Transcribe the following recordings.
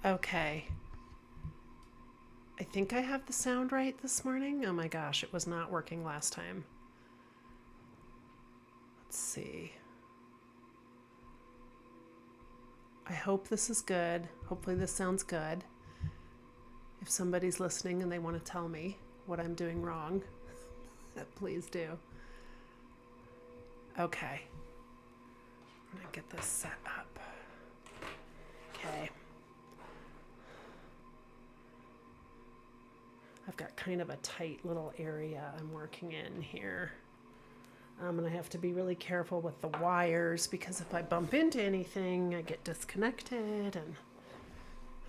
Okay. I think I have the sound right this morning. Oh my gosh, it was not working last time. Let's see. I hope this is good. Hopefully, this sounds good. If somebody's listening and they want to tell me what I'm doing wrong, please do. Okay. I'm going to get this set up. Okay. I've got kind of a tight little area I'm working in here. And I have to be really careful with the wires because if I bump into anything, I get disconnected. And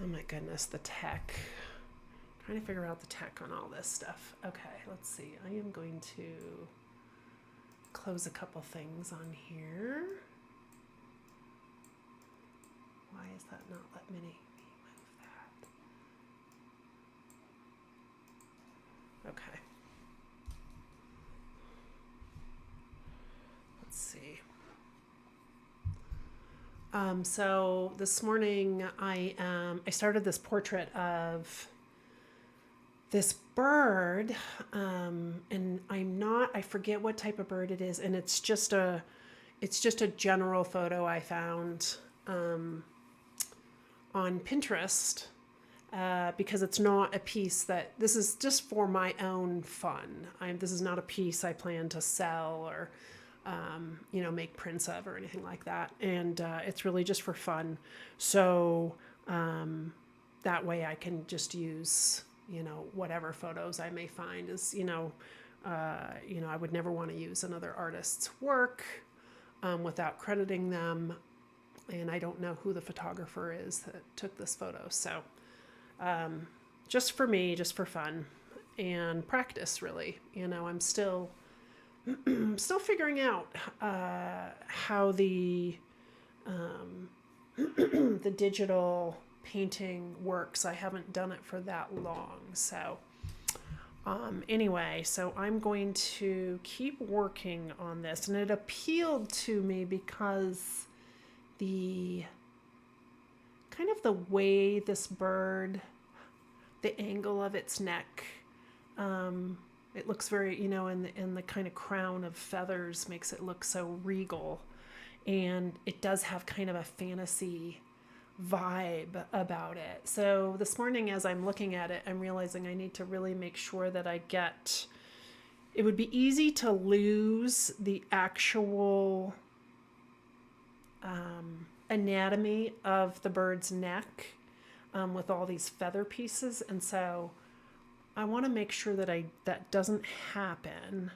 oh my goodness, the tech. I'm trying to figure out the tech on all this stuff. Okay, let's see. I am going to close a couple things on here. Why is that not letting me move that? Okay. Let's see. So this morning I started this portrait of this bird, and I forget what type of bird it is, and it's just a general photo I found on Pinterest, because it's not a piece this is just for my own fun. This is not a piece I plan to sell or make prints of or anything like that. And it's really just for fun. So that way I can just use, whatever photos I may find is, I would never want to use another artist's work without crediting them. And I don't know who the photographer is that took this photo. So just for me, just for fun and practice, really. I'm still figuring out how the the digital painting works. I haven't done it for that long. So anyway, so I'm going to keep working on this. And it appealed to me because the kind of the way this bird, the angle of its neck, it looks very, in the kind of crown of feathers makes it look so regal. And it does have kind of a fantasy vibe about it. So this morning, as I'm looking at it, I'm realizing I need to really make sure that it would be easy to lose the actual anatomy of the bird's neck with all these feather pieces. And so I want to make sure that doesn't happen.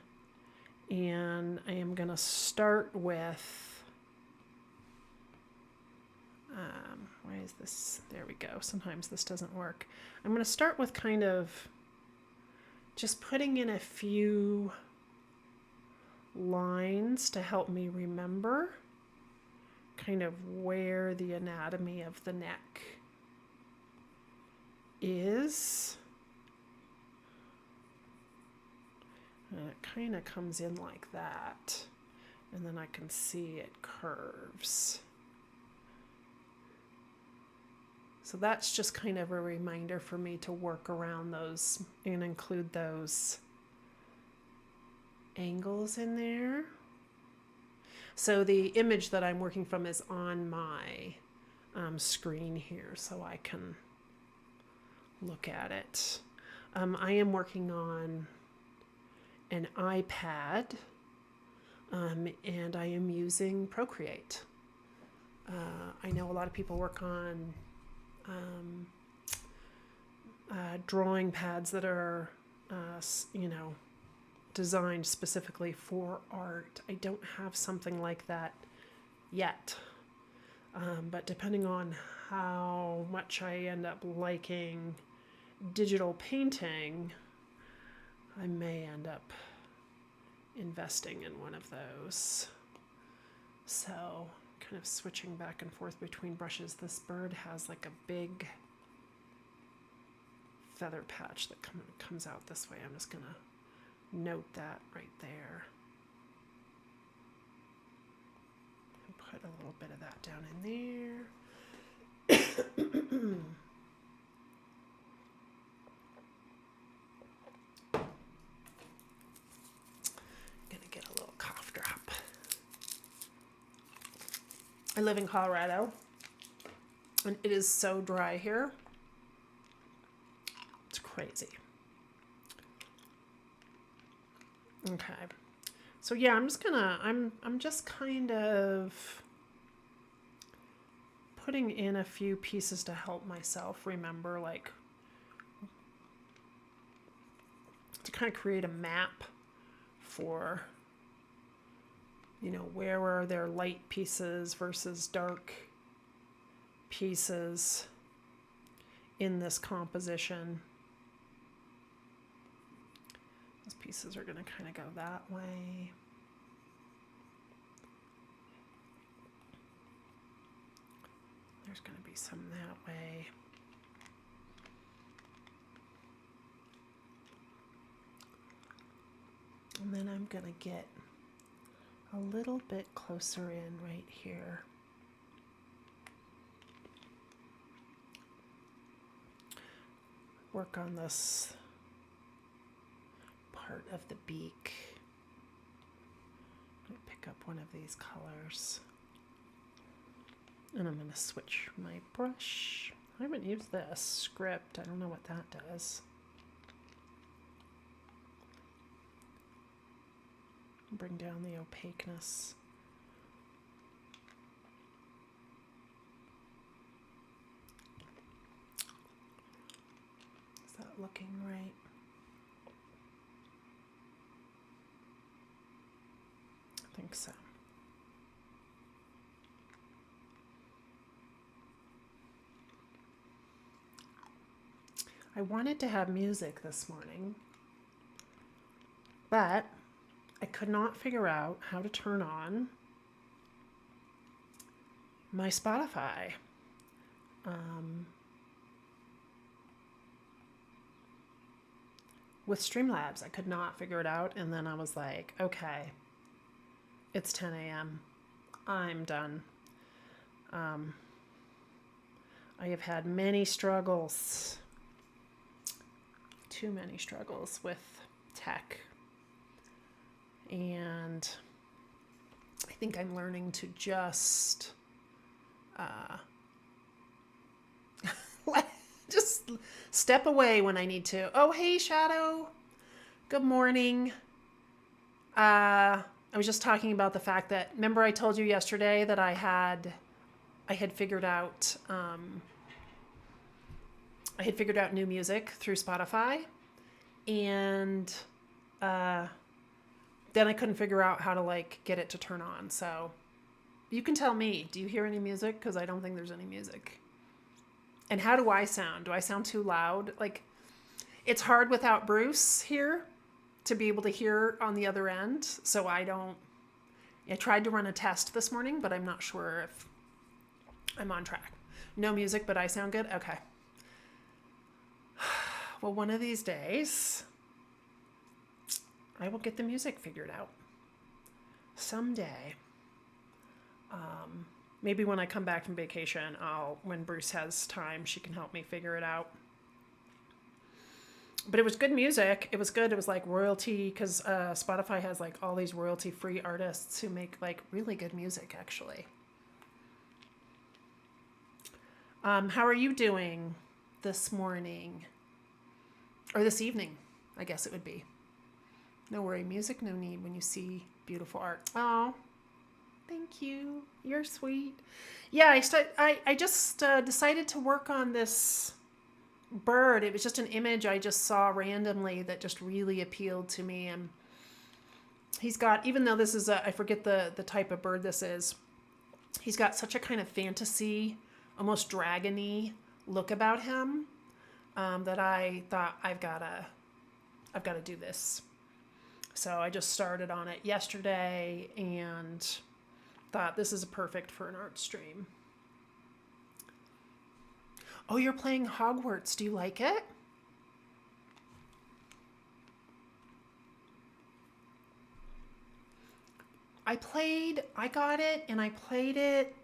And I am going to start with, why is this? There we go. Sometimes this doesn't work. I'm going to start with kind of just putting in a few lines to help me remember kind of where the anatomy of the neck is. And it kind of comes in like that. And then I can see it curves. So that's just kind of a reminder for me to work around those and include those angles in there. So the image that I'm working from is on my screen here, so I can look at it. I am working on an iPad, and I am using Procreate. I know a lot of people work on drawing pads that are, designed specifically for art. I don't have something like that yet. But depending on how much I end up liking digital painting, I may end up investing in one of those. So kind of switching back and forth between brushes. This bird has like a big feather patch that comes out this way. I'm just going to note that right there. And put a little bit of that down in there. I live in Colorado, and it is so dry here. It's crazy. Okay. So yeah, I'm just kind of putting in a few pieces to help myself remember, like, to kind of create a map for, you know, where are there light pieces versus dark pieces in this composition. Those pieces are going to kind of go that way. There's going to be some that way. And then I'm going to get a little bit closer in right here. Work on this part of the beak. I'm going to pick up one of these colors. And I'm going to switch my brush. I haven't used this script. I don't know what that does. Bring down the opaqueness. Is that looking right? I think so. I wanted to have music this morning, but I could not figure out how to turn on my Spotify. With Streamlabs, I could not figure it out, and then I was like, okay, it's 10 a.m. I'm done. I have had many struggles, too many struggles with tech. And I think I'm learning to just just step away when I need to. Oh, hey, Shadow. Good morning. I was just talking about the fact that, remember I told you yesterday that I had figured out new music through Spotify, and then I couldn't figure out how to like get it to turn on. So you can tell me, do you hear any music? Because I don't think there's any music. And how do I sound? Do I sound too loud? Like, it's hard without Bruce here to be able to hear on the other end. So I tried to run a test this morning, but I'm not sure if I'm on track. No music, but I sound good? Okay. Well, one of these days, I will get the music figured out. Someday. Maybe when I come back from vacation, when Bruce has time, she can help me figure it out. But it was good music. It was good. It was like royalty, because Spotify has like all these royalty-free artists who make like really good music, actually. How are you doing this morning? Or this evening, I guess it would be. No worry, music, no need when you see beautiful art. Oh, thank you. You're sweet. Yeah, I just decided to work on this bird. It was just an image I just saw randomly that just really appealed to me. And he's got, even though this is I forget the type of bird this is, he's got such a kind of fantasy, almost dragon-y look about him, that I thought I've got to do this. So I just started on it yesterday and thought this is perfect for an art stream. Oh, you're playing Hogwarts. Do you like it? I got it and I played it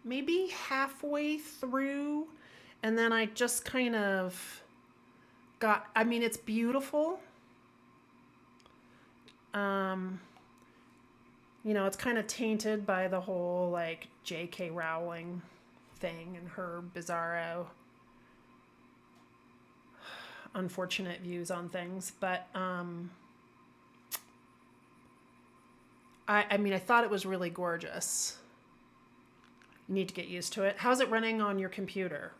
maybe halfway through, and then I just kind of it's beautiful. It's kind of tainted by the whole like J.K. Rowling thing and her bizarro, unfortunate views on things. But I thought it was really gorgeous. You need to get used to it. How's it running on your computer?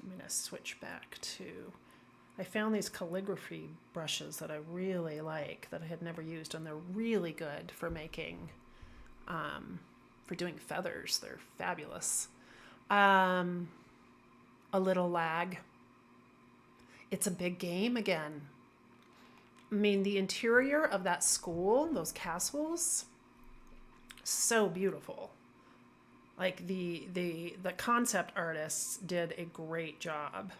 I'm going to switch back to... I found these calligraphy brushes that I really like that I had never used, and they're really good for making, for doing feathers. They're fabulous. A little lag. It's a big game again. I mean, the interior of that school, those castles, so beautiful. Like the concept artists did a great job.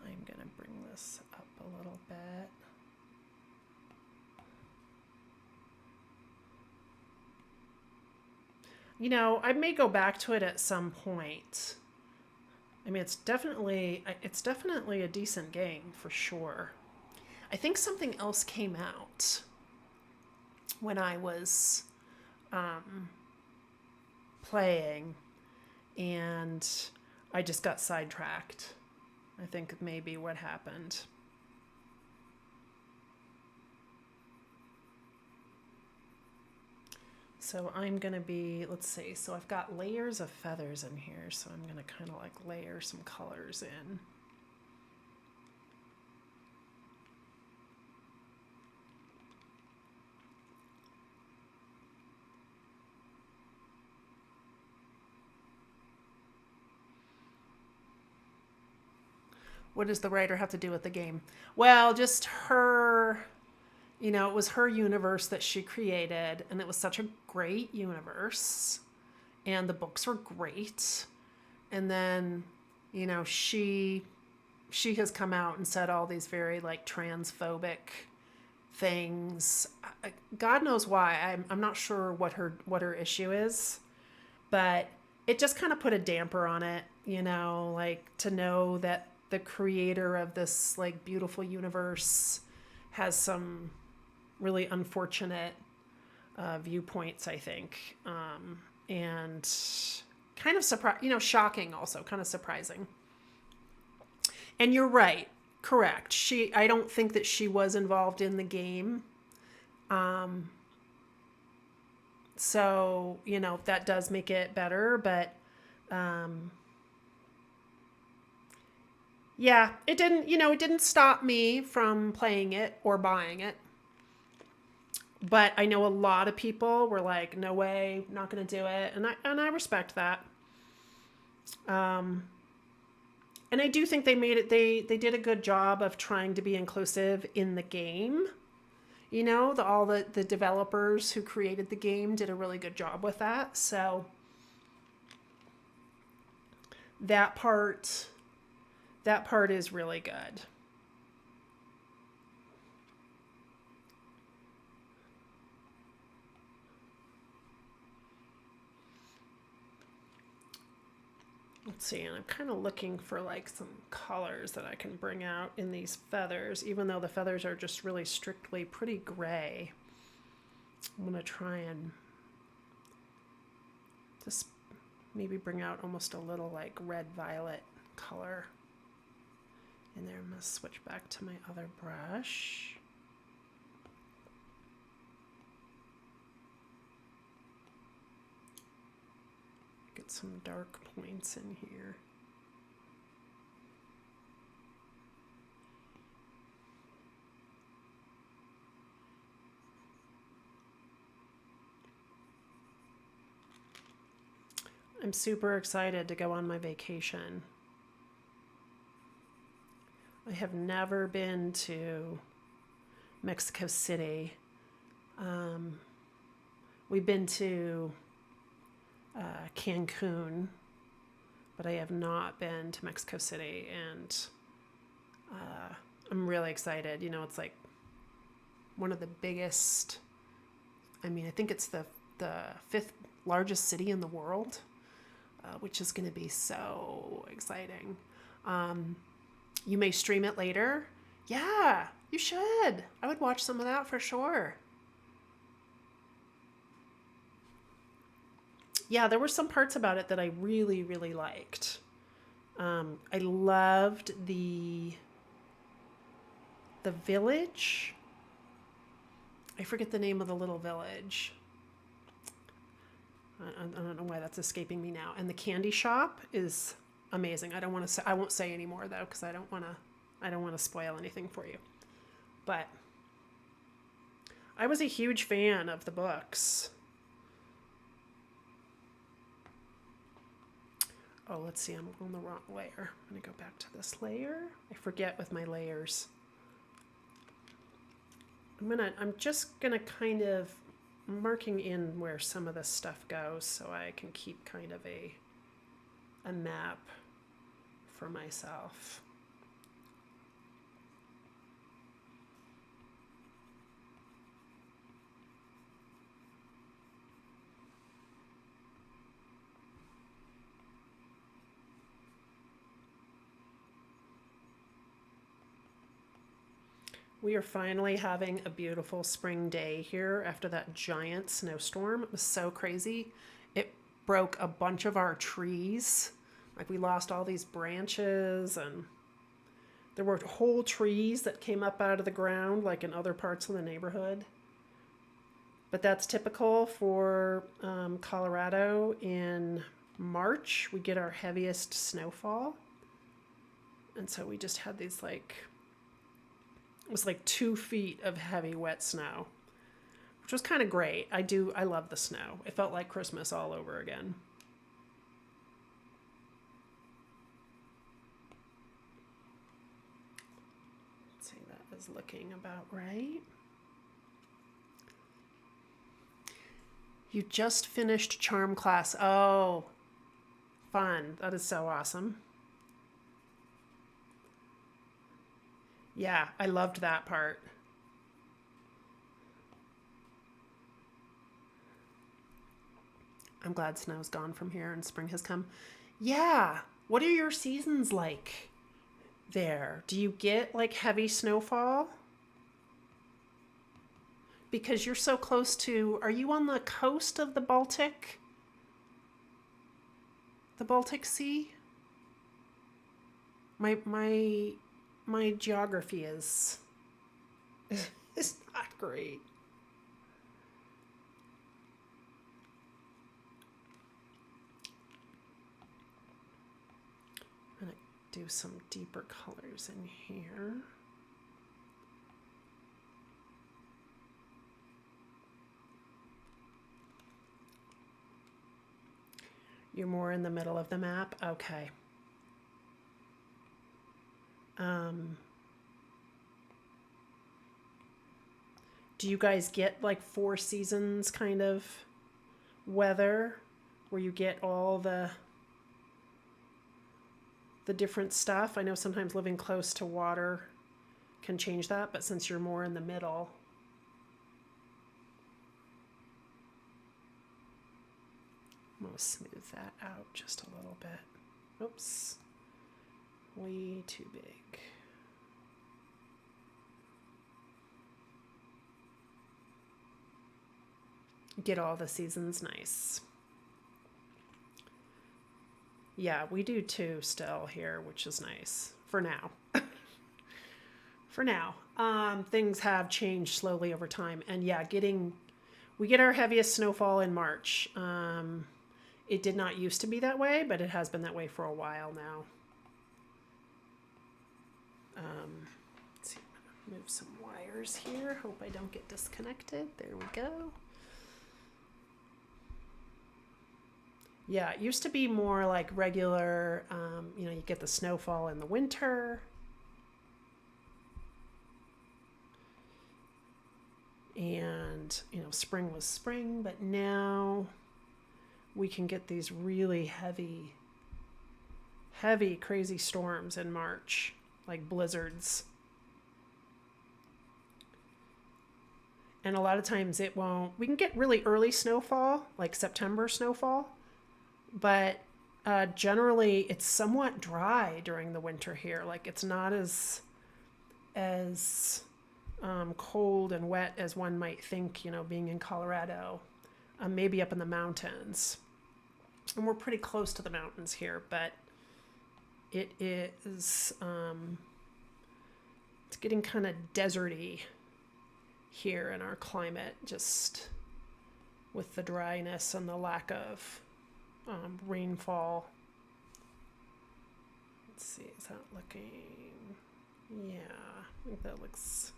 I'm going to bring this up a little bit. I may go back to it at some point. I mean, it's definitely a decent game for sure. I think something else came out when I was playing, and I just got sidetracked. I think maybe what happened. So I'm going to be, let's see, so I've got layers of feathers in here, so I'm going to kind of like layer some colors in. What does the writer have to do with the game? Well, just her, it was her universe that she created, and it was such a great universe, and the books were great. And then, she has come out and said all these very like transphobic things. God knows why. I'm not sure what her issue is, but it just kind of put a damper on it, like to know that the creator of this like beautiful universe has some really unfortunate viewpoints, I think, and kind of shocking, also kind of surprising. And you're right, correct. I don't think that she was involved in the game, so that does make it better, but. Yeah, it didn't stop me from playing it or buying it. But I know a lot of people were like, no way, not going to do it. And I respect that. And I do think they made it, they did a good job of trying to be inclusive in the game. All the developers who created the game did a really good job with that. So that part is really good. Let's see, and I'm kind of looking for like some colors that I can bring out in these feathers, even though the feathers are just really strictly pretty gray. I'm going to try and just maybe bring out almost a little like red-violet color in there. I'm going to switch back to my other brush. Get some dark points in here. I'm super excited to go on my vacation. I have never been to Mexico City. We've been to Cancun, but I have not been to Mexico City, and I'm really excited. You know, it's like one of the biggest, I mean, I think it's the fifth largest city in the world, which is going to be so exciting. You may stream it later. Yeah, you should. I would watch some of that for sure. Yeah, there were some parts about it that I really, really liked. I loved the village. I forget the name of the little village. I don't know why that's escaping me now. And the candy shop is amazing. I don't want to say, I won't say anymore though, because I don't want to spoil anything for you. But I was a huge fan of the books. Oh, let's see, I'm on the wrong layer. I'm going to go back to this layer. I forget with my layers. I'm just going to kind of marking in where some of this stuff goes so I can keep kind of a map for myself. We are finally having a beautiful spring day here after that giant snowstorm. It was so crazy. It broke a bunch of our trees. Like we lost all these branches, and there were whole trees that came up out of the ground like in other parts of the neighborhood. But that's typical for Colorado. In March, we get our heaviest snowfall. And so we just had these it was like 2 feet of heavy wet snow, which was kind of great. I love the snow. It felt like Christmas all over again. Let's see, that is looking about right. You just finished charm class. Oh, fun. That is so awesome. Yeah, I loved that part. I'm glad snow's gone from here and spring has come. Yeah. What are your seasons like there? Do you get like heavy snowfall? Because you're so close to, are you on the coast of the Baltic? The Baltic Sea? My geography is not great. I'm gonna do some deeper colors in here. You're more in the middle of the map? Okay. Do you guys get like 4 seasons kind of weather where you get all the different stuff? I know sometimes living close to water can change that, but since you're more in the middle, I'm going to smooth that out just a little bit. Oops. Way too big. Get all the seasons nice. Yeah, we do too still here, which is nice for now. For now. Things have changed slowly over time. And yeah, we get our heaviest snowfall in March. It did not used to be that way, but it has been that way for a while now. Let's see, I'm gonna move some wires here. Hope I don't get disconnected. There we go. Yeah, it used to be more like regular, you get the snowfall in the winter. And, spring was spring, but now we can get these really heavy, crazy storms in March. like blizzards. And a lot of times it won't, we can get really early snowfall, like September snowfall, but generally it's somewhat dry during the winter here. Like it's not as cold and wet as one might think, being in Colorado, maybe up in the mountains. And we're pretty close to the mountains here, but it is, it's getting kind of deserty here in our climate, just with the dryness and the lack of rainfall. Let's see, is that looking? Yeah, I think that looks.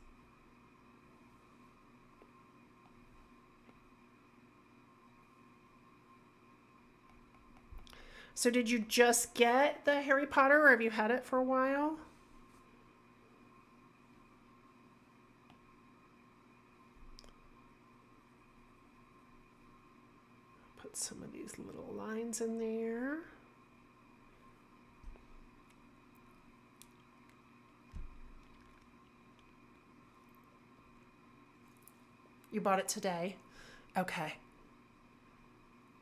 So did you just get the Harry Potter, or have you had it for a while? Put some of these little lines in there. You bought it today? Okay.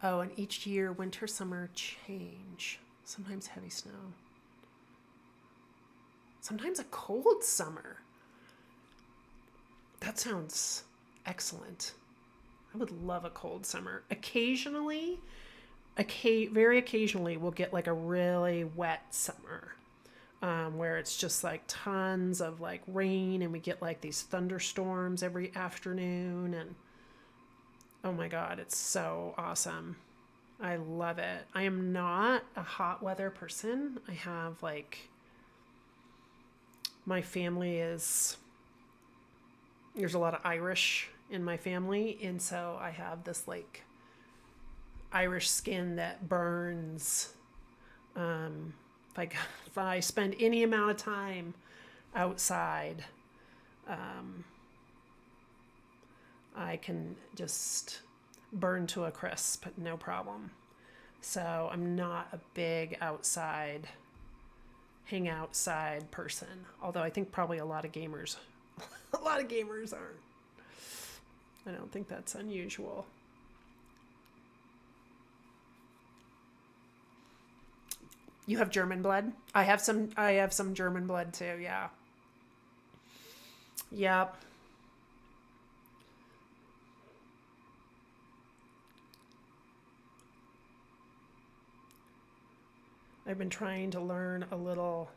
Oh, and each year, winter, summer change. Sometimes heavy snow. Sometimes a cold summer. That sounds excellent. I would love a cold summer. Occasionally, very occasionally, we'll get like a really wet summer, where it's just like tons of like rain, and we get like these thunderstorms every afternoon, and oh my God, it's so awesome. I love it. I am not a hot weather person. I have my family there's a lot of Irish in my family. And so I have this like Irish skin that burns. If I spend any amount of time outside, I can just burn to a crisp, no problem. So I'm not a big hang outside person. Although I think probably a lot of gamers aren't. I don't think that's unusual. You have German blood? I have some German blood too, yeah. Yep. I've been trying to learn a little.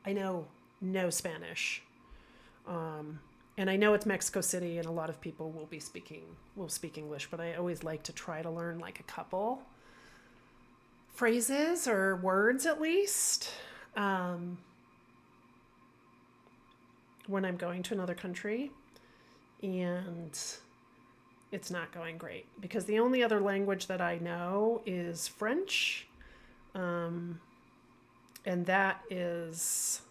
I know no Spanish. And I know it's Mexico City and a lot of people will speak English, but I always like to try to learn like a couple phrases or words at least, when I'm going to another country. And it's not going great because the only other language that I know is French. And that is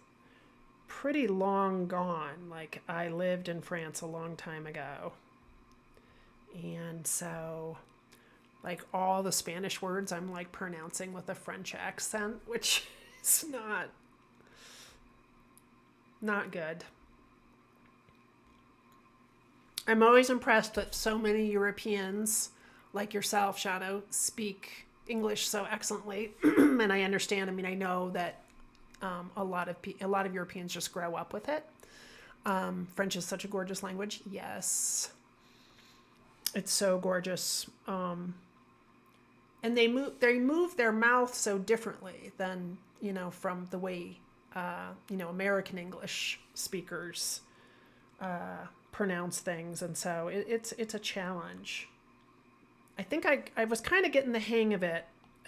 pretty long gone. Like I lived in France a long time ago. And so like all the Spanish words I'm like pronouncing with a French accent, which is not good. I'm always impressed that so many Europeans like yourself, Shadow, speak English so excellently. And I understand. I mean, I know that a lot of Europeans just grow up with it. French is such a gorgeous language. Yes, it's so gorgeous. And they move their mouth so differently than from the way American English speakers pronounce things, and so it's a challenge. I think I was kind of getting the hang of it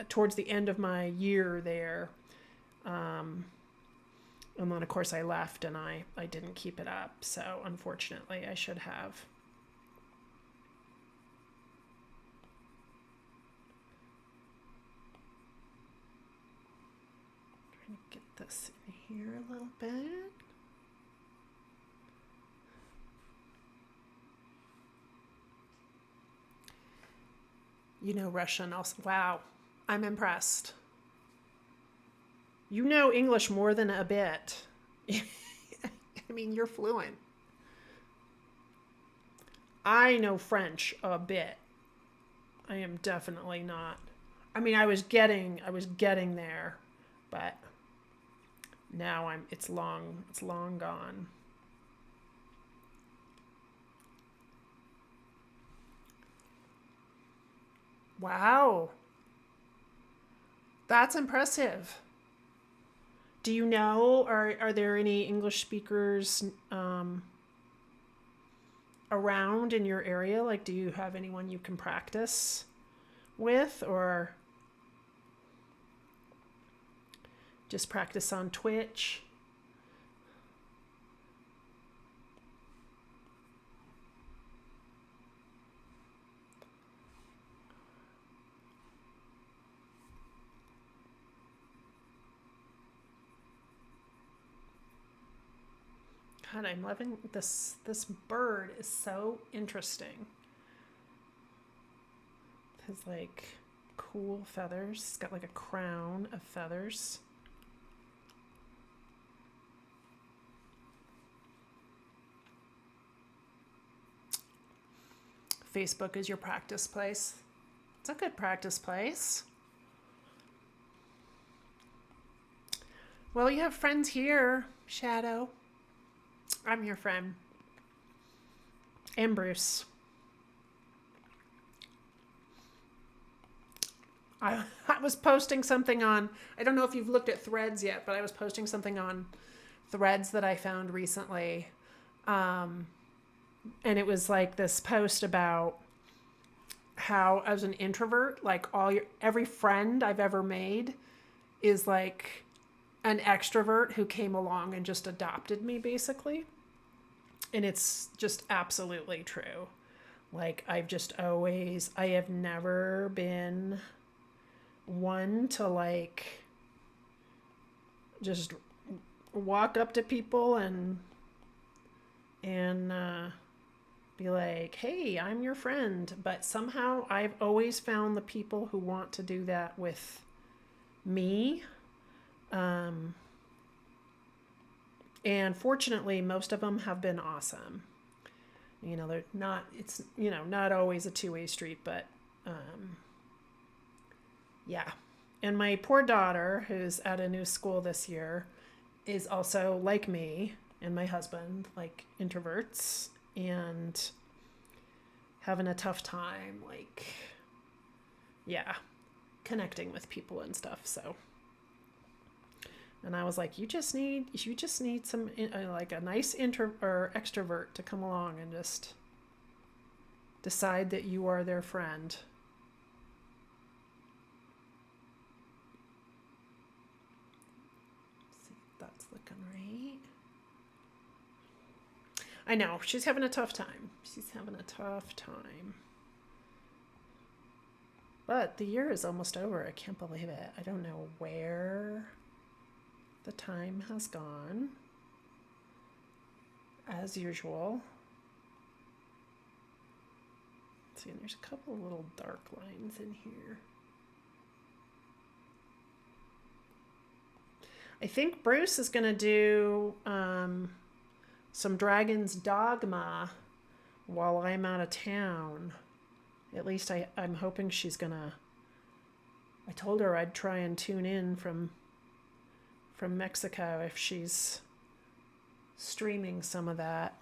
towards the end of my year there. And then, of course, I left and I didn't keep it up. So, unfortunately, I should have. Trying to get this in here a little bit. Russian also. Wow, I'm impressed. You know English more than a bit. I mean, you're fluent. I know French a bit. I am definitely not. I mean, I was getting there, but now it's long gone. Wow. That's impressive. Do you know, are there any English speakers around in your area? Like, do you have anyone you can practice with, or just practice on Twitch? God, I'm loving this. This bird is so interesting. It has like cool feathers. It's got like a crown of feathers. Facebook is your practice place. It's a good practice place. Well, you have friends here, Shadow. I'm your friend. And Bruce. I was posting something on, I don't know if you've looked at Threads yet, but I was posting something on Threads that I found recently. Um, and it was like this post about how, as an introvert, like every friend I've ever made is like an extrovert who came along and just adopted me, basically. And it's just absolutely true. Like, I have never been one to like just walk up to people and be like, "Hey, I'm your friend." But somehow I've always found the people who want to do that with me. Um, and fortunately, most of them have been awesome. They're not. It's not always a two-way street, but yeah. And my poor daughter, who's at a new school this year, is also like me and my husband, like introverts, and having a tough time, like, yeah, connecting with people and stuff. So, and I was like, you just need some like a nice intro or extrovert to come along and just decide that you are their friend. See if that's looking right. I know she's having a tough time. She's having a tough time. But the year is almost over. I can't believe it. I don't know where the time has gone. As usual. Let's see, and there's a couple of little dark lines in here. I think Bruce is going to do some Dragon's Dogma while I'm out of town. At least I'm hoping she's going to. I told her I'd try and tune in from Mexico if she's streaming some of that.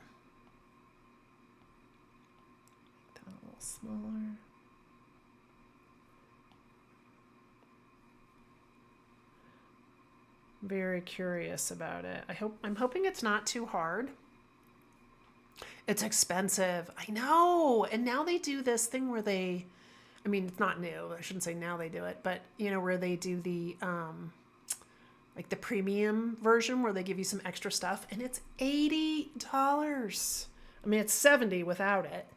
Make that a little smaller. Very curious about it. I'm hoping it's not too hard. It's expensive. I know. And now they do this thing where I mean, it's not new. I shouldn't say now they do it, but where they do the like the premium version where they give you some extra stuff, and it's $80. I mean, it's 70 without it,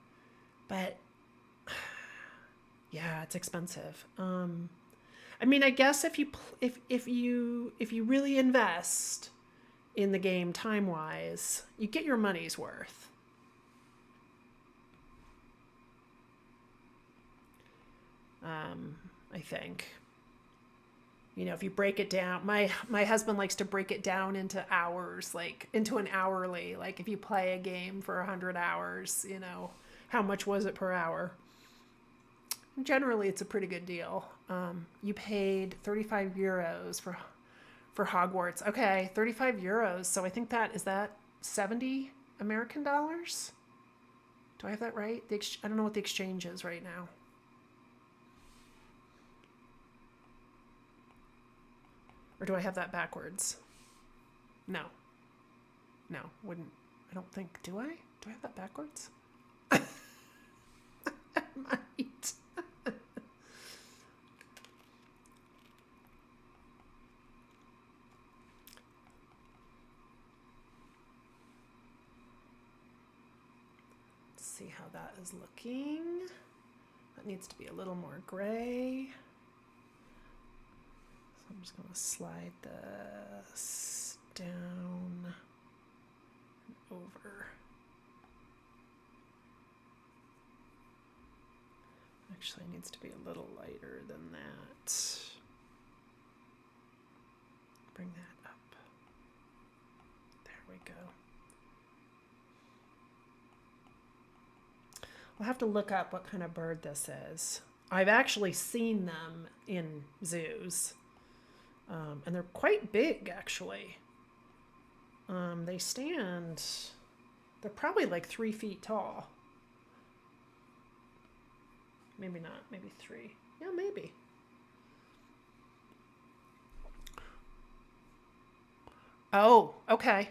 but yeah, it's expensive. I mean, I guess if you really invest in the game time wise, you get your money's worth. I think. If you break it down, my husband likes to break it down into hours, like into an hourly. Like if you play a game for 100 hours, how much was it per hour? Generally, it's a pretty good deal. You paid 35 euros for Hogwarts. Okay, 35 euros. So I think is that 70 American dollars? Do I have that right? I don't know what the exchange is right now. Or do I have that backwards? No. No, wouldn't. I don't think. Do I? Do I have that backwards? I might. See how that is looking. That needs to be a little more gray. So I'm just going to slide this down and over. Actually, it needs to be a little lighter than that. Bring that up. There we go. I'll have to look up what kind of bird this is. I've actually seen them in zoos. And they're quite big, actually. They're probably like 3 feet tall. Maybe not, maybe 3. Yeah, maybe. Oh, okay.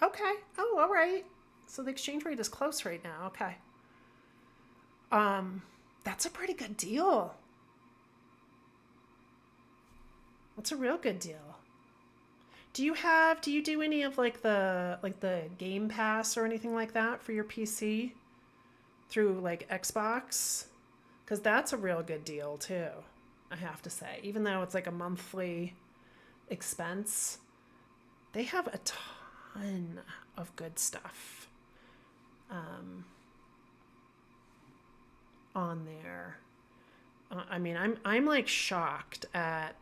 Okay. Oh, all right. So the exchange rate is close right now. Okay. That's a pretty good deal. That's a real good deal. Do you do any of like the Game Pass or anything like that for your PC through like Xbox? Because that's a real good deal too, I have to say. Even though it's like a monthly expense, they have a ton of good stuff on there. I mean, I'm like shocked at,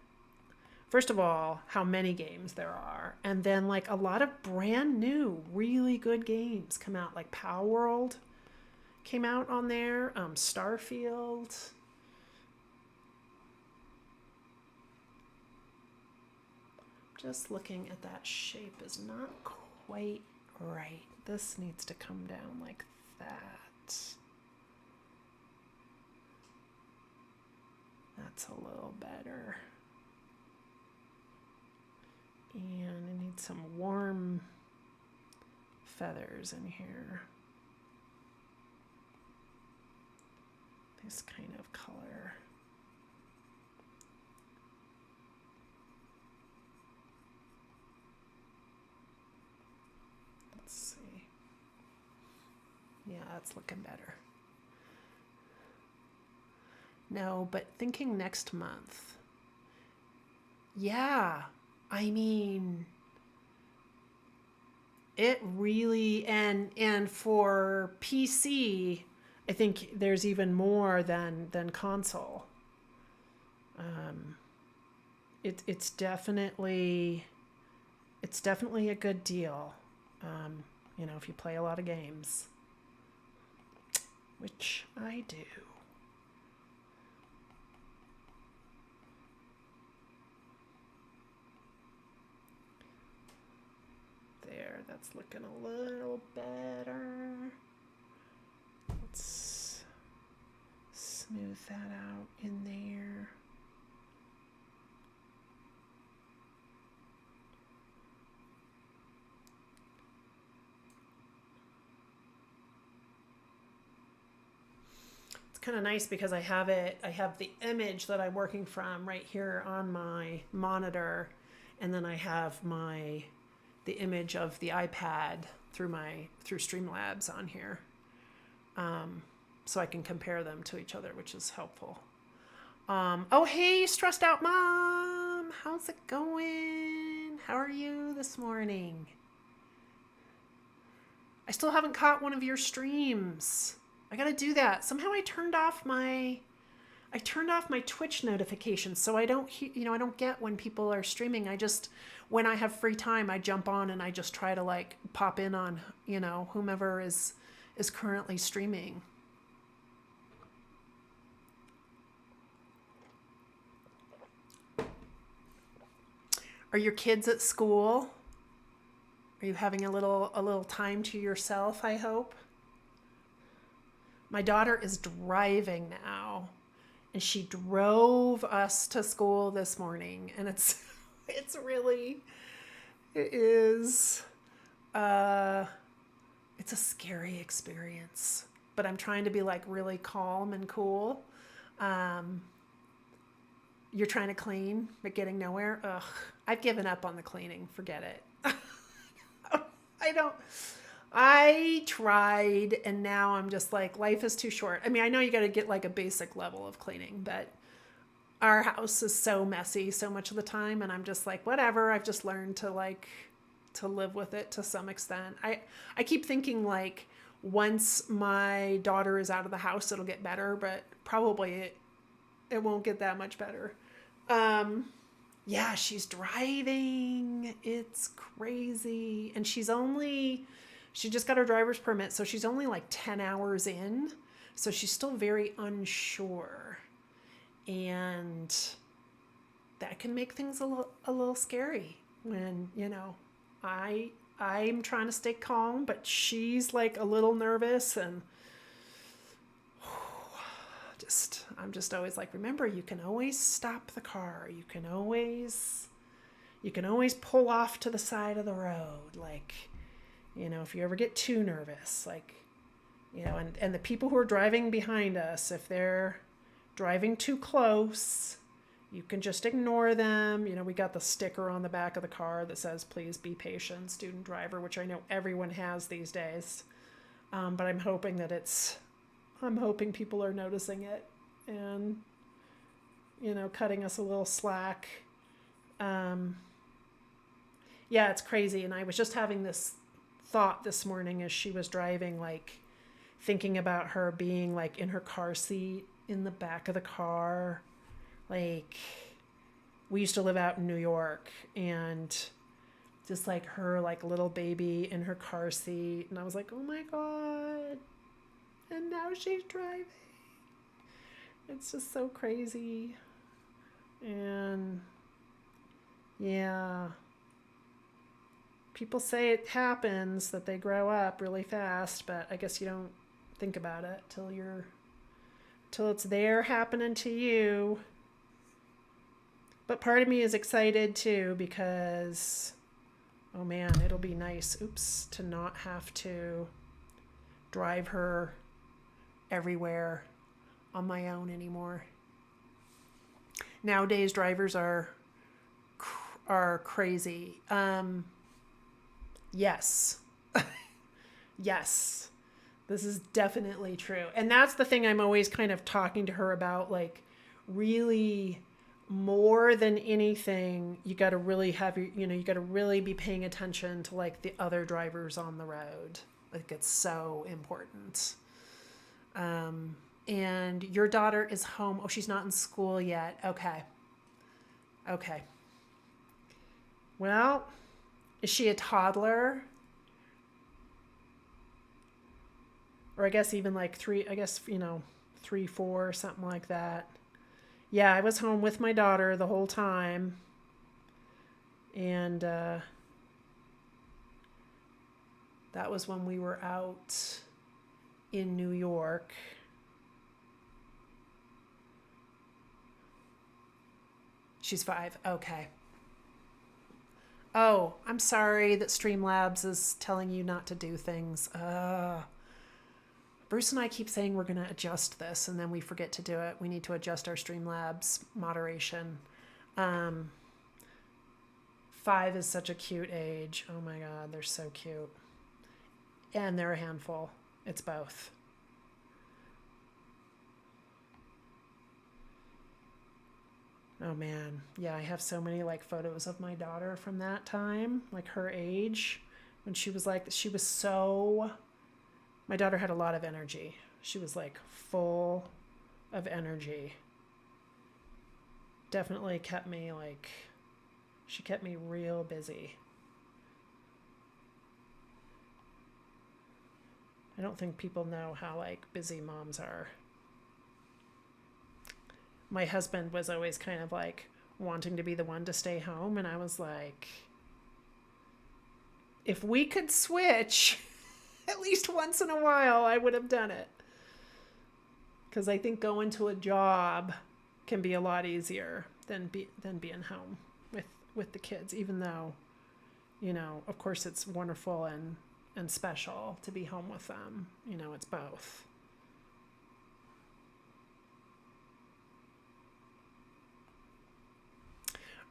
first of all, how many games there are, and then like a lot of brand new, really good games come out. Like Power World came out on there. Starfield. Just looking at that shape is not quite right. This needs to come down like that. That's a little better. And I need some warm feathers in here. This kind of color. Let's see. Yeah, that's looking better. No, but thinking next month. Yeah, I mean, it really, and for PC, I think there's even more than console. It's definitely a good deal. If you play a lot of games, which I do. There, that's looking a little better. Let's smooth that out in there. It's kind of nice because I have the image that I'm working from right here on my monitor, and then I have the image of the iPad through Streamlabs on here. So I can compare them to each other, which is helpful. Oh, hey, stressed out mom. How's it going? How are you this morning? I still haven't caught one of your streams. I gotta do that. Somehow I I turned off my Twitch notifications, so I don't, I don't get when people are streaming. I just, when I have free time, I jump on and I just try to like pop in on, whomever is currently streaming. Are your kids at school? Are you having a little time to yourself, I hope? My daughter is driving now, and she drove us to school this morning, and it's really, it is, it's a scary experience, but I'm trying to be like really calm and cool. You're trying to clean, but getting nowhere. Ugh, I've given up on the cleaning. Forget it. I tried, and now I'm just like, life is too short. I mean, I know you got to get like a basic level of cleaning, but our house is so messy so much of the time, and I'm just like, whatever. I've just learned to live with it to some extent. I keep thinking like once my daughter is out of the house, it'll get better, but probably it won't get that much better. Yeah, she's driving. It's crazy. And she just got her driver's permit, so she's only like 10 hours in. So she's still very unsure. And that can make things a little scary when, I'm trying to stay calm, but she's like a little nervous, and I'm just always like, remember, you can always stop the car. You can always pull off to the side of the road. Like, if you ever get too nervous, like, and the people who are driving behind us, if they're driving too close, you can just ignore them. We got the sticker on the back of the car that says, please be patient, student driver, which I know everyone has these days. But I'm hoping people are noticing it and, cutting us a little slack. Yeah, it's crazy. And I was just having this thought this morning as she was driving, like thinking about her being like in her car seat in the back of the car. Like, we used to live out in New York, and just like her like little baby in her car seat. And I was like, oh my God. And now she's driving. It's just so crazy. And yeah, people say it happens, that they grow up really fast, but I guess you don't think about it till it's there happening to you. But part of me is excited too, because, oh man, it'll be nice, to not have to drive her everywhere on my own anymore. Nowadays, drivers are crazy. Yes. Yes. This is definitely true. And that's the thing I'm always kind of talking to her about, like, really, more than anything, you got to really have you got to really be paying attention to like the other drivers on the road. Like, it's so important. And your daughter is home. Oh, she's not in school yet. Okay. Well, is she a toddler? Or I guess even like 3, 3, 4, something like that. Yeah, I was home with my daughter the whole time. And that was when we were out in New York. She's 5. Okay. Oh, I'm sorry that Streamlabs is telling you not to do things. Bruce and I keep saying we're going to adjust this, and then we forget to do it. We need to adjust our Streamlabs moderation. 5 is such a cute age. Oh my God, they're so cute. And they're a handful. It's both. Oh man. Yeah, I have so many like photos of my daughter from that time, like her age, when my daughter had a lot of energy. She was like full of energy. definitely kept me like, she kept me real busy. I don't think people know how like busy moms are. My husband was always kind of like wanting to be the one to stay home, and I was like, if we could switch at least once in a while, I would have done it. Because I think going to a job can be a lot easier than being home with the kids, even though, you know, of course it's wonderful and special to be home with them. You know, it's both.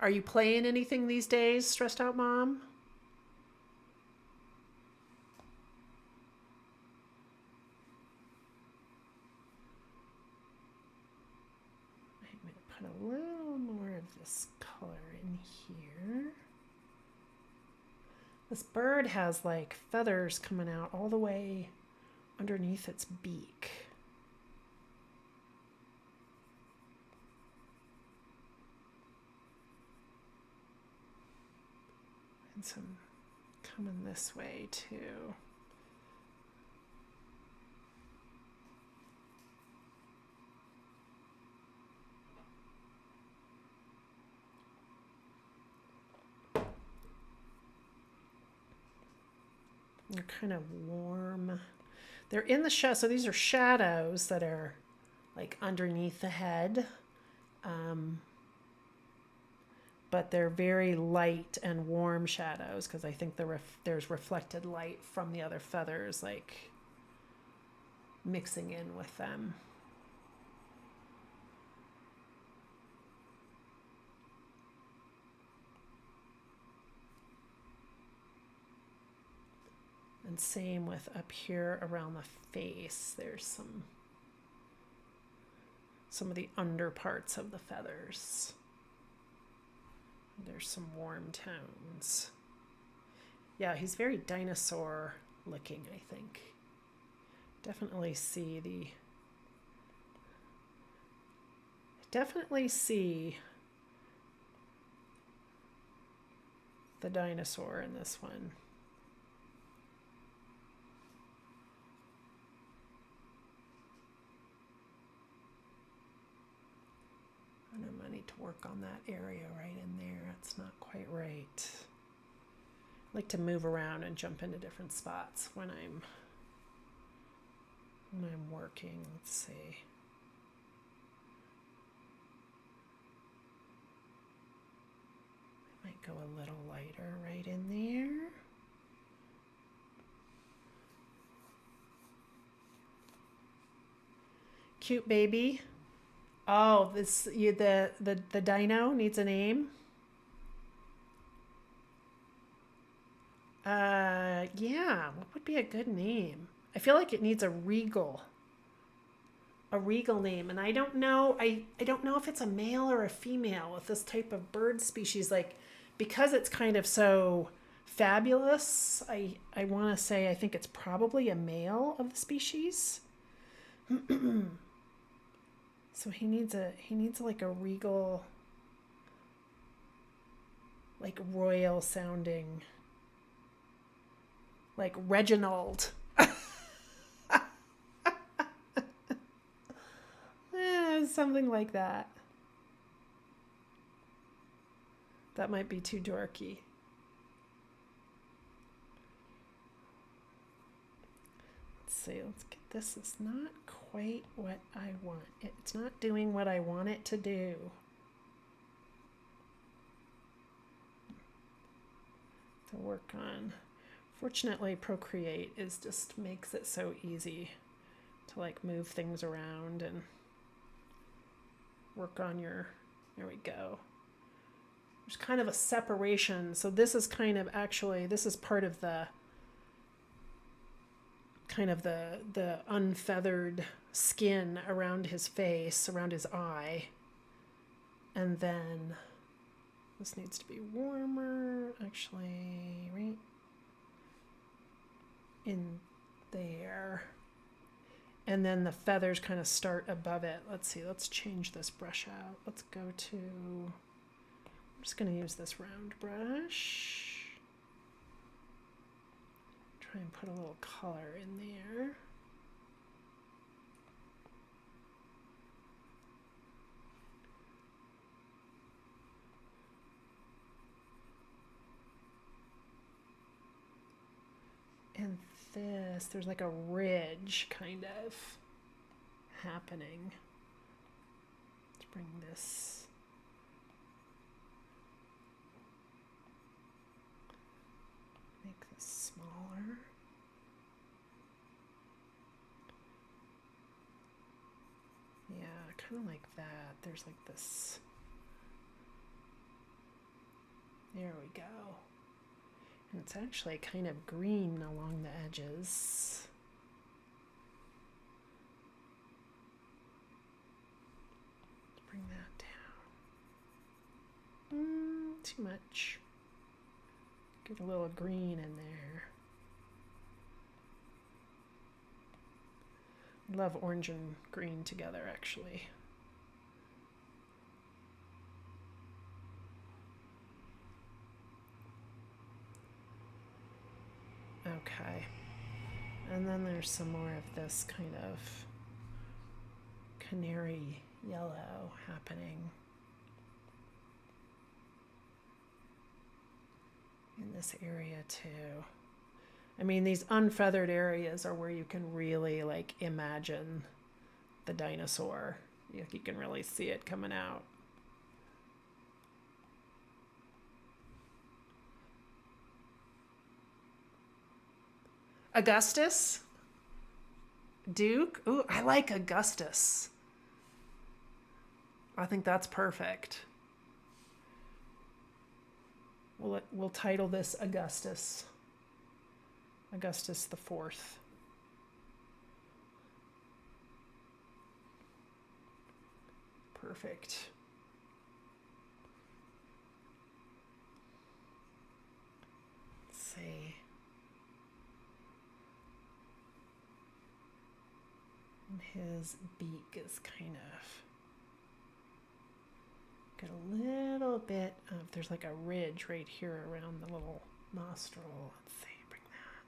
Are you playing anything these days, stressed out mom? I'm going to put a little more of this color in here. This bird has like feathers coming out all the way underneath its beak. And some coming this way too. They're kind of warm. They're in the shadow, so these are shadows that are like underneath the head. But they're very light and warm shadows because I think there's reflected light from the other feathers like mixing in with them. And same with up here around the face. There's some of the under parts of the feathers. There's some warm tones. Yeah, he's very dinosaur looking, I think. Definitely see the dinosaur in this one. And I might need to work on that area right in there. It's not quite right. I like to move around and jump into different spots when I'm working. Let's see. I might go a little lighter right in there. Cute baby. Oh, the dino needs a name. Yeah, what would be a good name? I feel like it needs a regal name, and I don't know if it's a male or a female with this type of bird species, like, because it's kind of so fabulous. I want to say I think it's probably a male of the species. So he needs like a regal, like royal sounding, like Reginald. Something like that. That might be too dorky. Let's see, let's get this. It's not quite what I want. It's not doing what I want it to do. To work on. Fortunately, Procreate just makes it so easy to like move things around and work on your, there we go. There's kind of a separation. So this is kind of this is part of the kind of the unfeathered skin around his face, around his eye. And then this needs to be warmer, actually, right in there. And then the feathers kind of start above it. Let's see, let's change this brush out. Let's go to, I'm just going to use this round brush. Try and put a little color in there. And this, there's like a ridge kind of happening. Let's bring this. Make this smaller. Yeah, kind of like that. There's like this. There we go. And it's actually kind of green along the edges. Let's bring that down. Too much. Get a little green in there. I love orange and green together, actually. Okay. And then there's some more of this kind of canary yellow happening in this area too. I mean, these unfeathered areas are where you can really like imagine the dinosaur. You can really see it coming out. Augustus? Duke? Ooh, I like Augustus. I think that's perfect. We'll title this Augustus. Augustus the Fourth. Perfect. Let's see. And his beak is kind of got a little bit of, there's like a ridge right here around the little nostril. Let's see, bring that.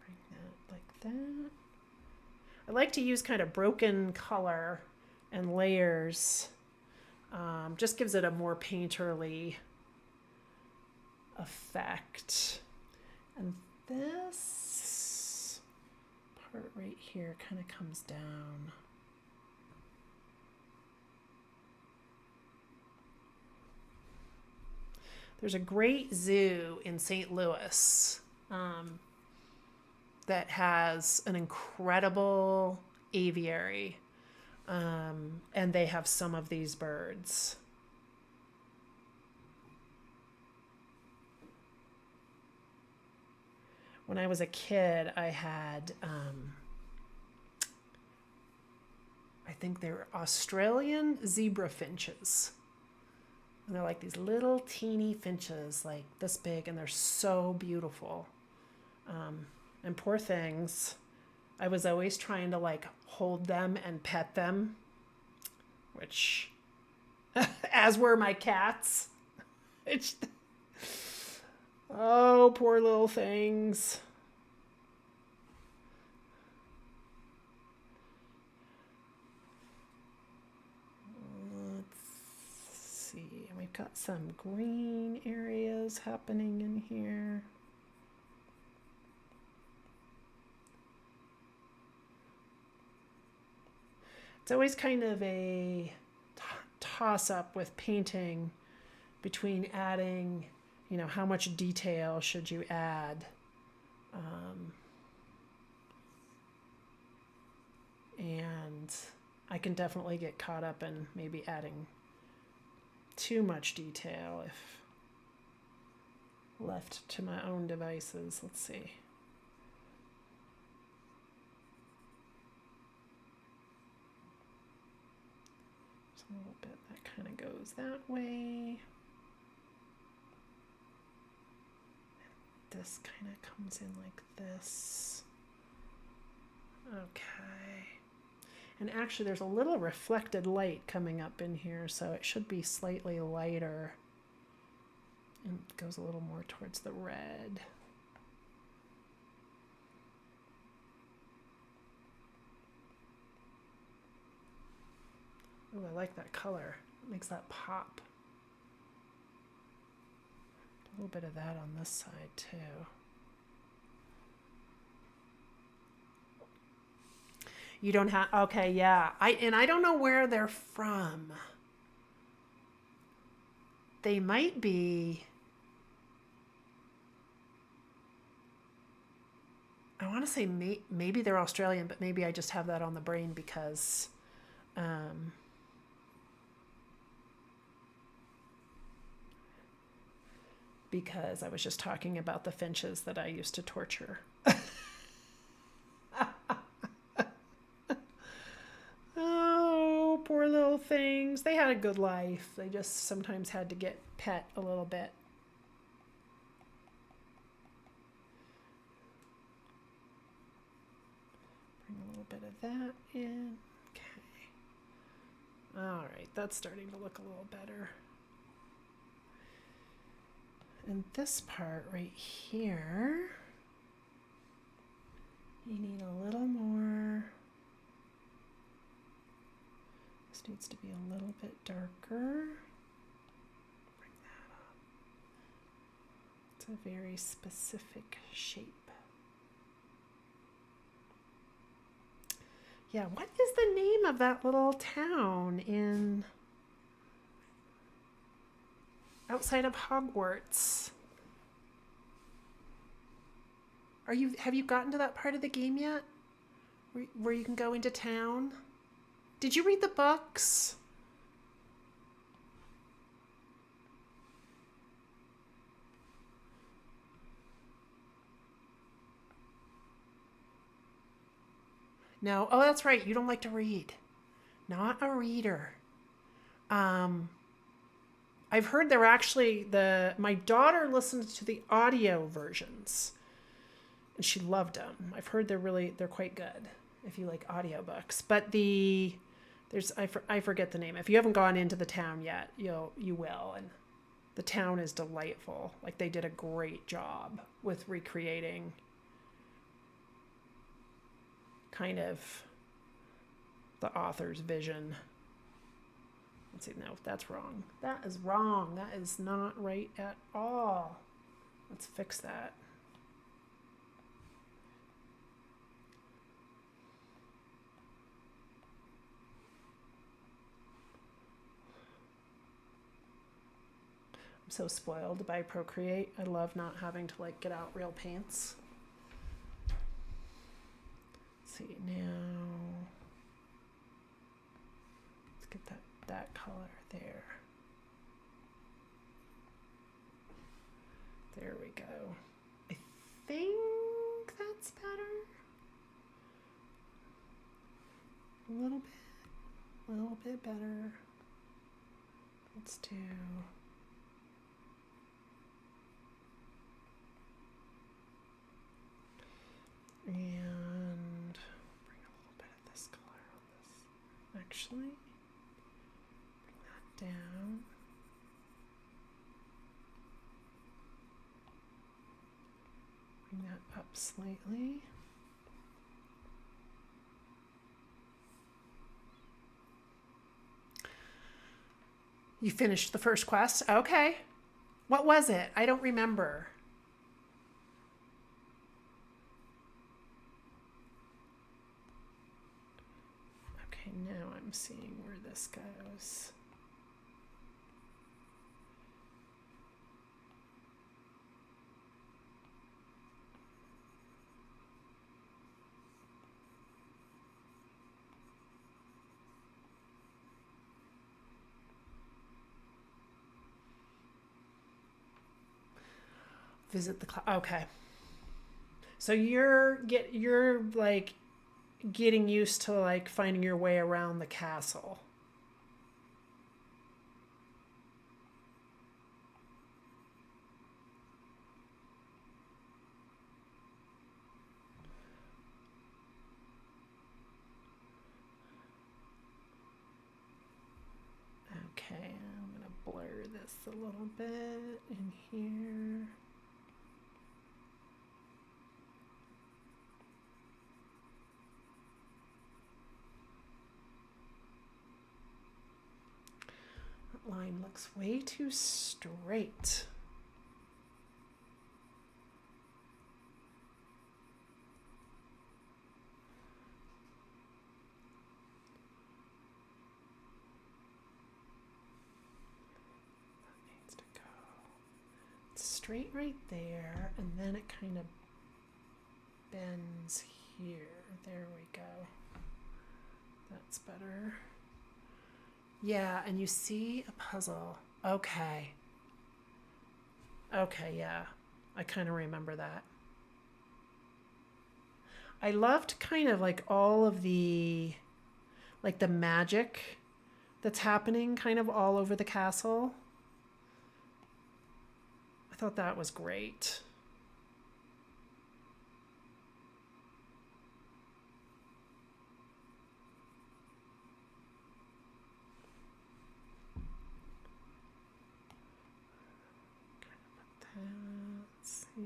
Bring that like that. I like to use kind of broken color and layers. Just gives it a more painterly effect. And this part right here kind of comes down. There's a great zoo in St. Louis that has an incredible aviary. And they have some of these birds. When I was a kid, I had, I think they were Australian zebra finches. And they're like these little teeny finches, like this big, and they're so beautiful. And poor things, I was always trying to like hold them and pet them, which, as were my cats. It's, oh, poor little things. Let's see, we've got some green areas happening in here. It's always kind of a toss-up with painting between adding, you know, how much detail should you add. And I can definitely get caught up in maybe adding too much detail if left to my own devices. Let's see. a little bit that kind of goes that way. This kind of comes in like this. Okay. And actually there's a little reflected light coming up in here, so it should be slightly lighter. And it goes a little more towards the red. Oh, I like that color. It makes that pop. A little bit of that on this side too. You don't have, okay, yeah. I don't know where they're from. They might be, I want to say maybe they're Australian, but maybe I just have that on the brain because I was just talking about the finches that I used to torture. Oh, poor little things. They had a good life. They just sometimes had to get pet a little bit. Bring a little bit of that in. Okay. All right, that's starting to look a little better. And this part right here, you need a little more. This needs to be a little bit darker. Bring that up. It's a very specific shape. Yeah, what is the name of that little town in outside of Hogwarts? Have you gotten to that part of the game yet? Where you can go into town? Did you read the books? No. Oh, that's right. You don't like to read. Not a reader. I've heard they're actually my daughter listened to the audio versions and she loved them. I've heard they're quite good if you like audiobooks. But I forget the name. If you haven't gone into the town yet, you will. And the town is delightful. Like they did a great job with recreating kind of the author's vision. Let's see, no, that's wrong. That is wrong. That is not right at all. Let's fix that. I'm so spoiled by Procreate. I love not having to get out real paints. Let's see now. Let's get that color there. There we go. I think that's better. A little bit better. Let's do and bring a little bit of this color on this. Actually, bring that down. Bring that up slightly. You finished the first quest? Okay. What was it? I don't remember. Okay, now I'm seeing where this goes. Visit the cloud. Okay. So you're like getting used to finding your way around the castle. a little bit in here. That line looks way too straight. Straight right there, and then it kind of bends here. There we go. That's better. Yeah, and you see a puzzle. Okay. Okay, yeah. I kind of remember that. I loved kind of like all of the magic that's happening kind of all over the castle. I thought that was great. Let's see.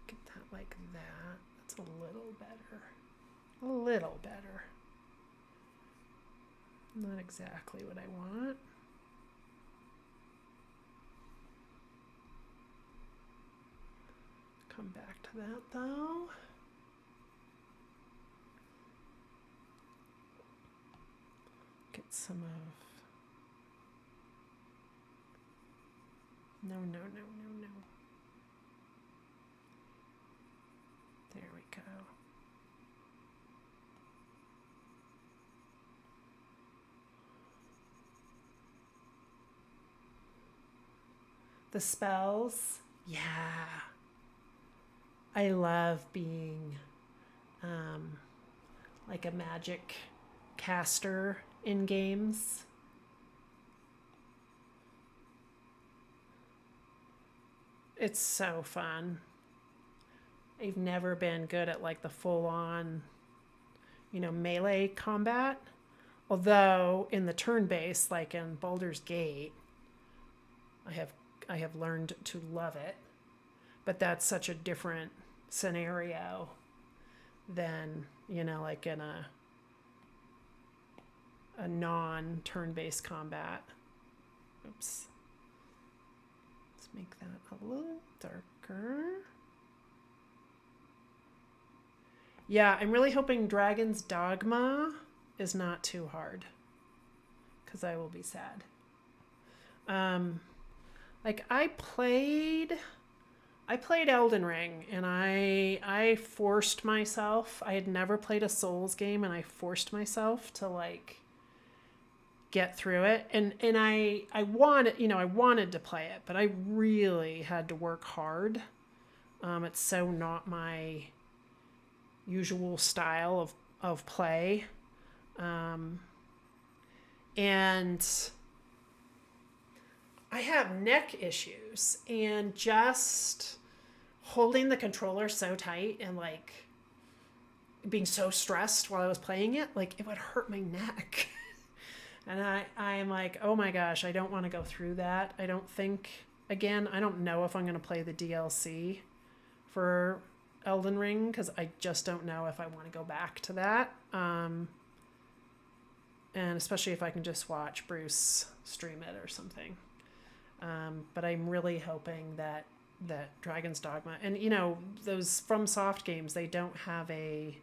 Get that like that. That's a little better. A little better. Not exactly what I want. Come back to that though. Get some of... No. There we go. The spells, yeah. I love being like a magic caster in games. It's so fun. I've never been good at like the full-on, melee combat. Although in the turn-based, like in Baldur's Gate, I have learned to love it. But that's such a different scenario than, like in a non-turn-based combat. Oops. Let's make that a little darker. Yeah, I'm really hoping Dragon's Dogma is not too hard, because I will be sad. I played Elden Ring, and I forced myself. I had never played a Souls game, and I forced myself to get through it. And I wanted to play it, but I really had to work hard. It's so not my usual style of play. And I have neck issues, and just holding the controller so tight and being so stressed while I was playing it, it would hurt my neck. And I'm like, oh my gosh, I don't want to go through that. I don't know if I'm going to play the DLC for Elden Ring, because I just don't know if I want to go back to that. And especially if I can just watch Bruce stream it or something. But I'm really hoping that Dragon's Dogma, and those FromSoft games, they don't have the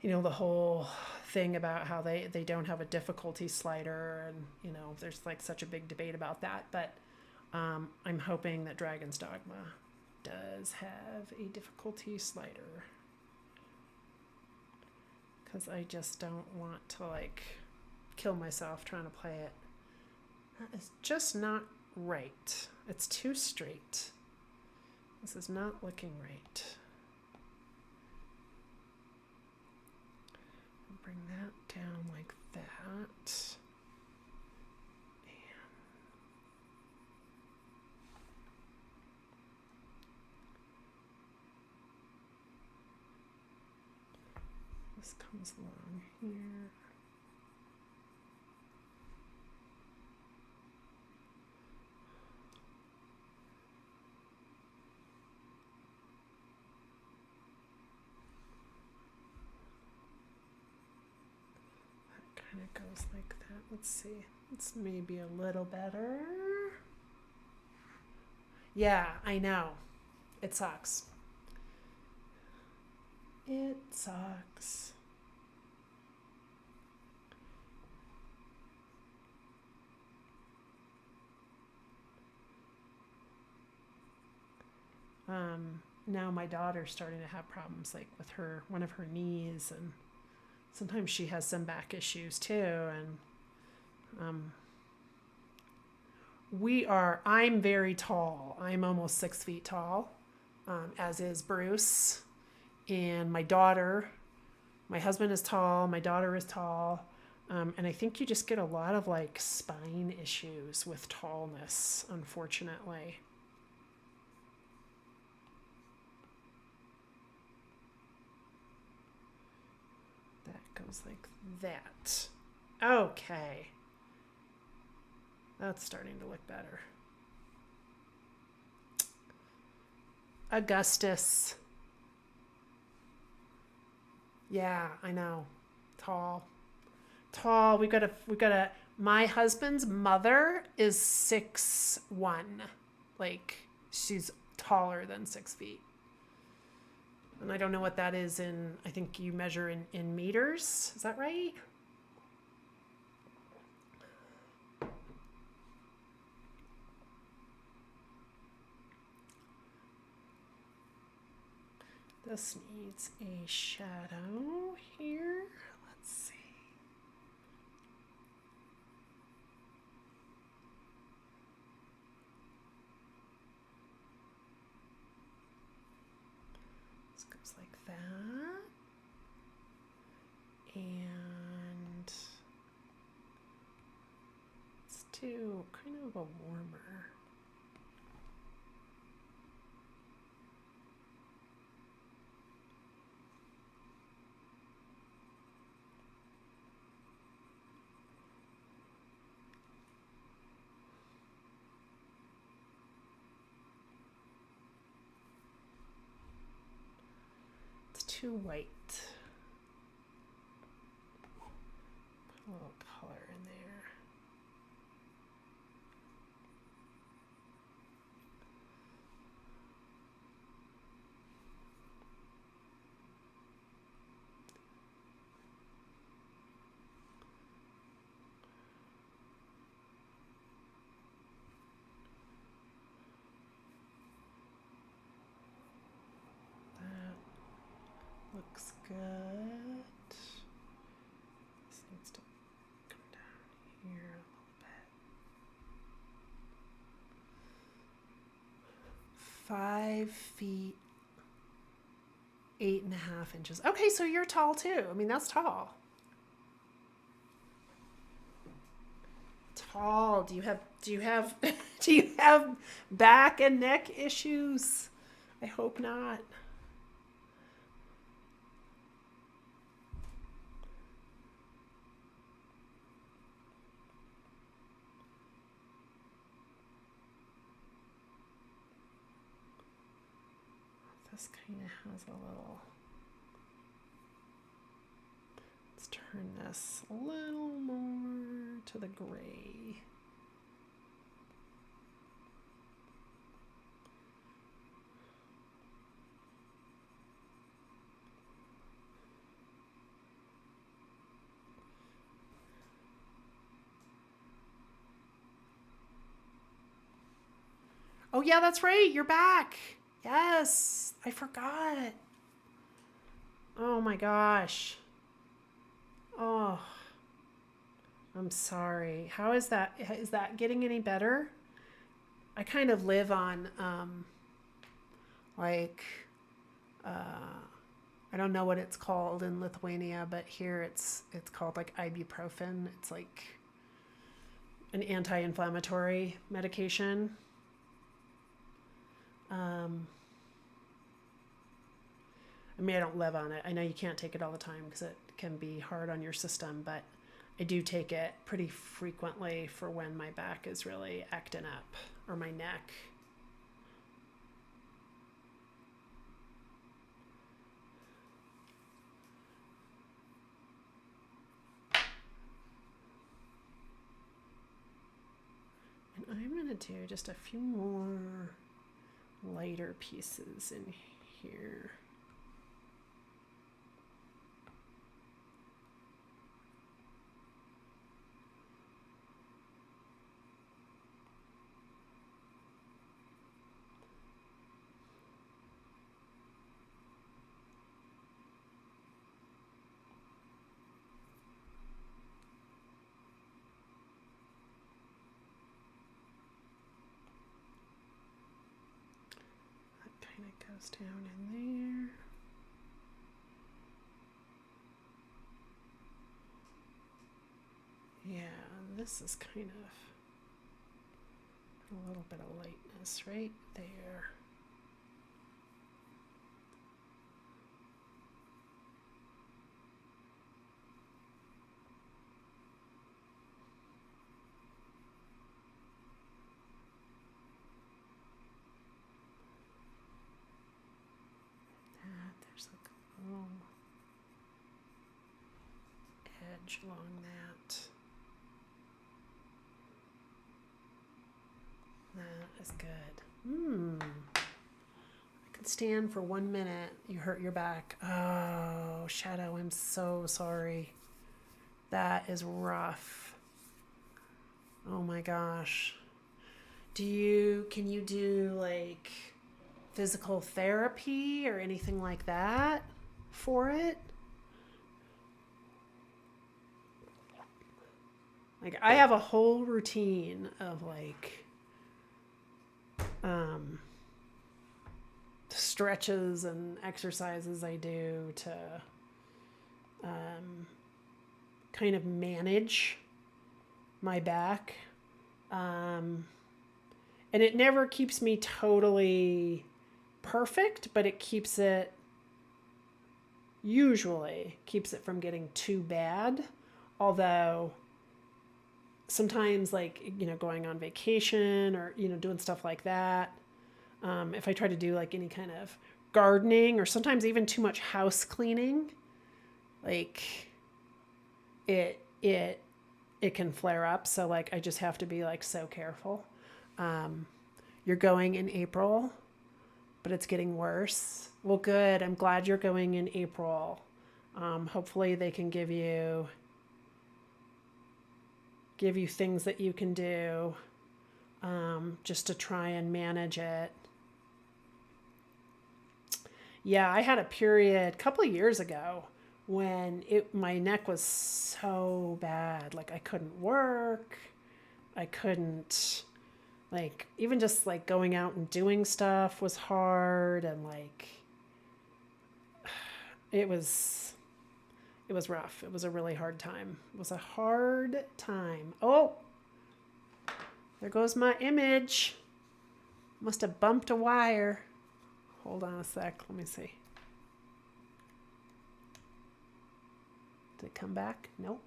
whole thing about how they don't have a difficulty slider, and there's such a big debate about that. But I'm hoping that Dragon's Dogma does have a difficulty slider, because I just don't want to kill myself trying to play it. That is just not right. It's too straight. This is not looking right. Bring that down like that. And this comes along here. That goes like that. Let's see. It's maybe a little better. Yeah, I know. It sucks. It sucks. Now my daughter's starting to have problems like with one of her knees, and sometimes she has some back issues too. And I'm very tall. I'm almost 6 feet tall, as is Bruce. And my husband is tall, my daughter is tall. And I think you just get a lot of like spine issues with tallness, unfortunately. Goes like that. Okay. That's starting to look better. Augustus. Yeah, I know. Tall. My husband's mother is 6'1". Like, she's taller than 6 feet. And I don't know what that is I think you measure in meters. Is that right? This needs a shadow here. Let's see. This goes like that. And let's do kind of a warmer. Too white. Put a little color in there. Looks good. This needs to come down here a little bit. 5 feet, 8.5 inches. Okay, so you're tall too. I mean, that's tall. Tall. Do you have do you have back and neck issues? I hope not. This kind of has a little. Let's turn this a little more to the gray. Oh yeah, that's right. You're back. Yes, I forgot. Oh my gosh. Oh, I'm sorry. How is that? Is that getting any better? I kind of live on, like, I don't know what it's called in Lithuania, but here it's called like ibuprofen. It's like an anti-inflammatory medication. I mean, I don't live on it. I know you can't take it all the time because it can be hard on your system, but I do take it pretty frequently for when my back is really acting up, or my neck. to do just a few more lighter pieces in here. Kind of goes down in there. Yeah, this is kind of a little bit of lightness right there. There's like a little edge along that. That is good. I could stand for 1 minute. You hurt your back. Oh, Shadow, I'm so sorry. That is rough. Oh my gosh. Can you do like physical therapy or anything like that for it? Like I have a whole routine of like stretches and exercises I do to kind of manage my back. And it never keeps me totally perfect, but it usually keeps it from getting too bad. Although sometimes like, going on vacation or, doing stuff like that. If I try to do like any kind of gardening or sometimes even too much house cleaning, like it can flare up. So like, I just have to be like so careful. You're going in April, but it's getting worse. Well, good. I'm glad you're going in April. Hopefully they can give you things that you can do just to try and manage it. Yeah, I had a period a couple of years ago when my neck was so bad. Like I couldn't work. I couldn't, like, even just like going out and doing stuff was hard. And like, it was rough. It was a really hard time. It was a hard time. Oh, there goes my image. Must have bumped a wire. Hold on a sec. Let me see. Did it come back? Nope.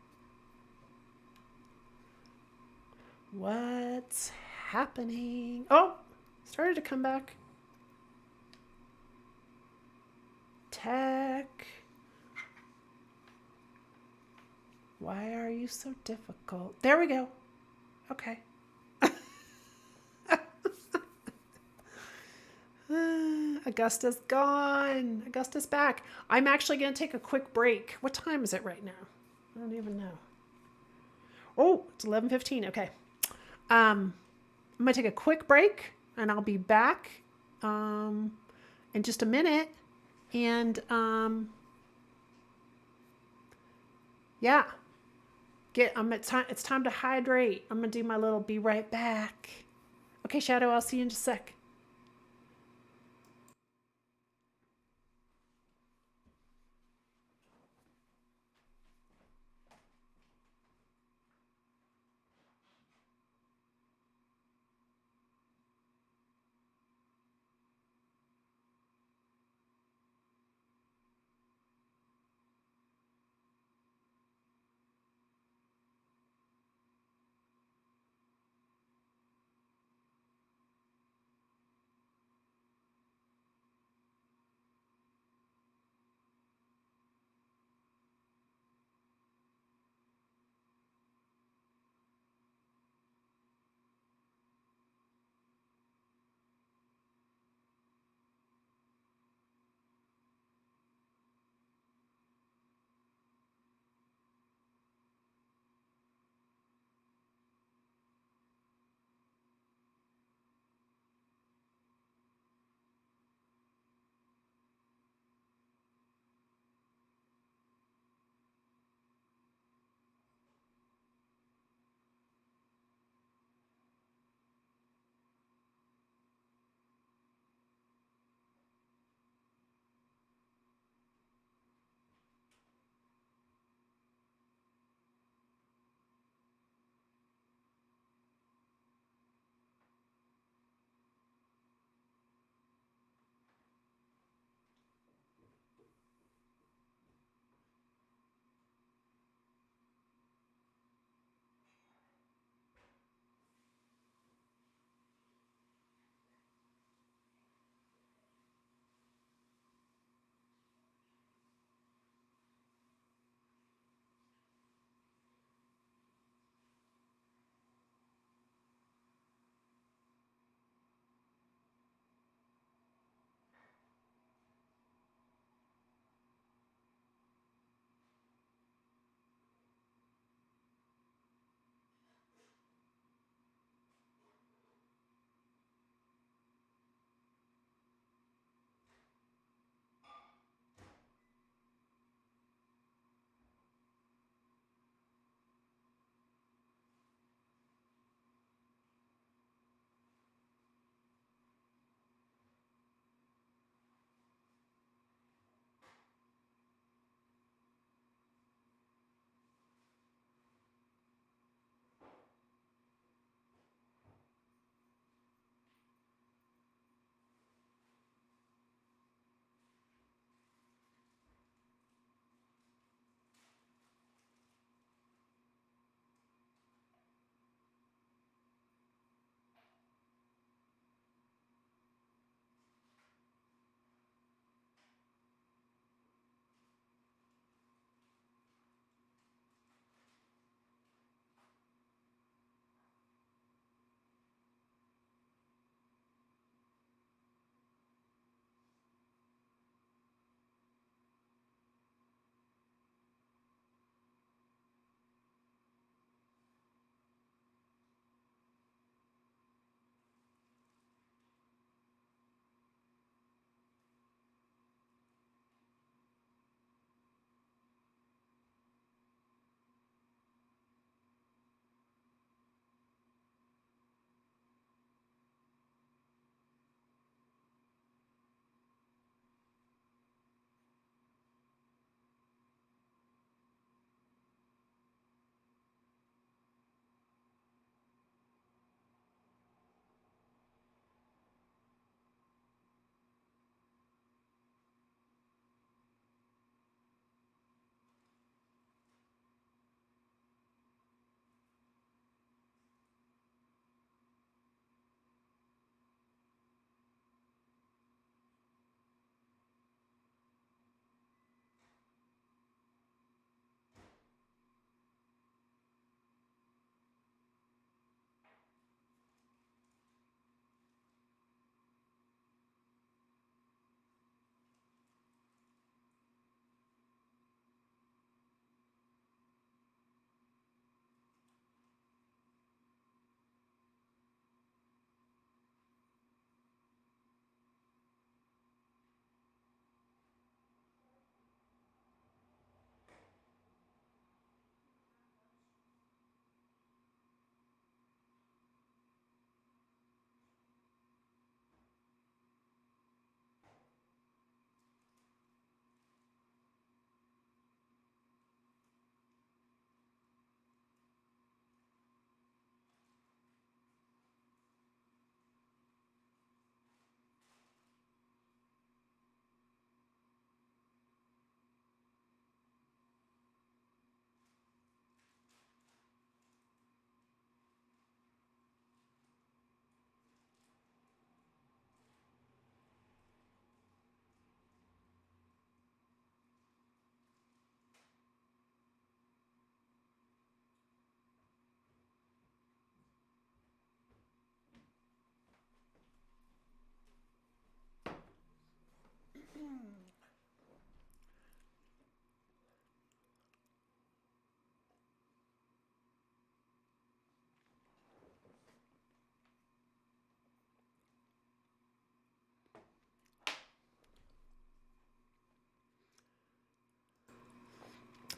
What's happening? Oh, started to come back. Tech. Why are you so difficult? There we go. Okay. Augusta's gone. Augusta's back. I'm actually going to take a quick break. What time is it right now? I don't even know. Oh, it's 11:15. Okay. I'm going to take a quick break and I'll be back in just a minute. And yeah. It's time to hydrate. I'm going to do my little be right back. Okay, Shadow, I'll see you in just a sec.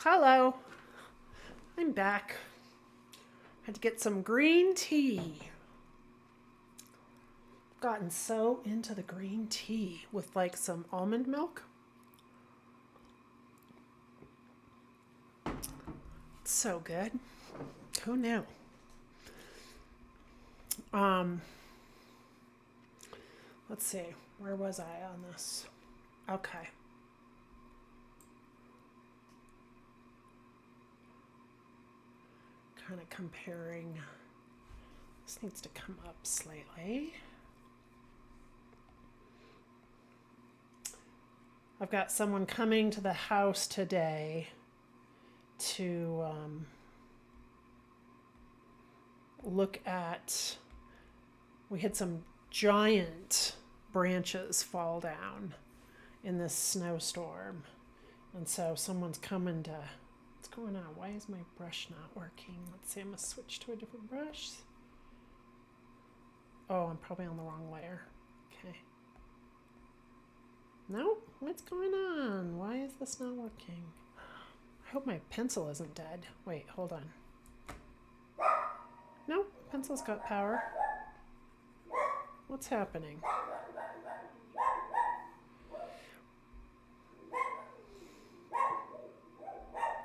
Hello. I'm back. Had to get some green tea. Gotten so into the green tea with like some almond milk. It's so good. Who knew? Let's see. Where was I on this? Okay. Kind of comparing. This needs to come up slightly. I've got someone coming to the house today to look at. We had some giant branches fall down in this snowstorm, and so someone's coming to. What's going on? Why is my brush not working? Let's see. I'm gonna switch to a different brush. Oh, I'm probably on the wrong layer. Okay. No, what's going on? Why is this not working? I hope my pencil isn't dead. Wait, hold on. No, pencil's got power. What's happening?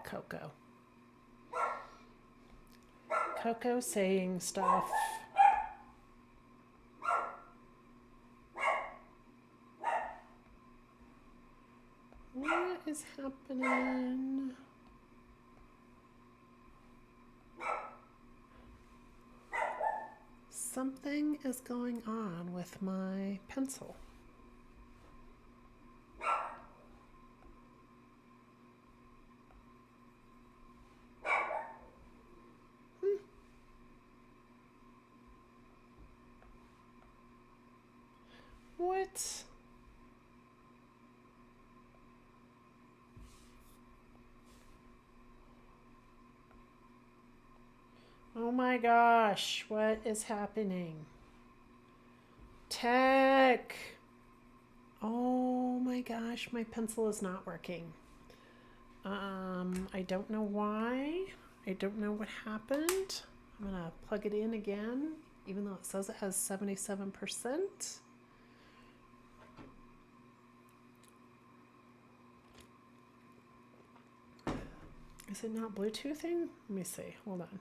Coco. Coco saying stuff. What is happening? Something is going on with my pencil. What? Oh my gosh, what is happening? Tech! Oh my gosh, my pencil is not working. I don't know why. I don't know what happened. I'm gonna plug it in again, even though it says it has 77%. Is it not Bluetoothing? Let me see. Hold on.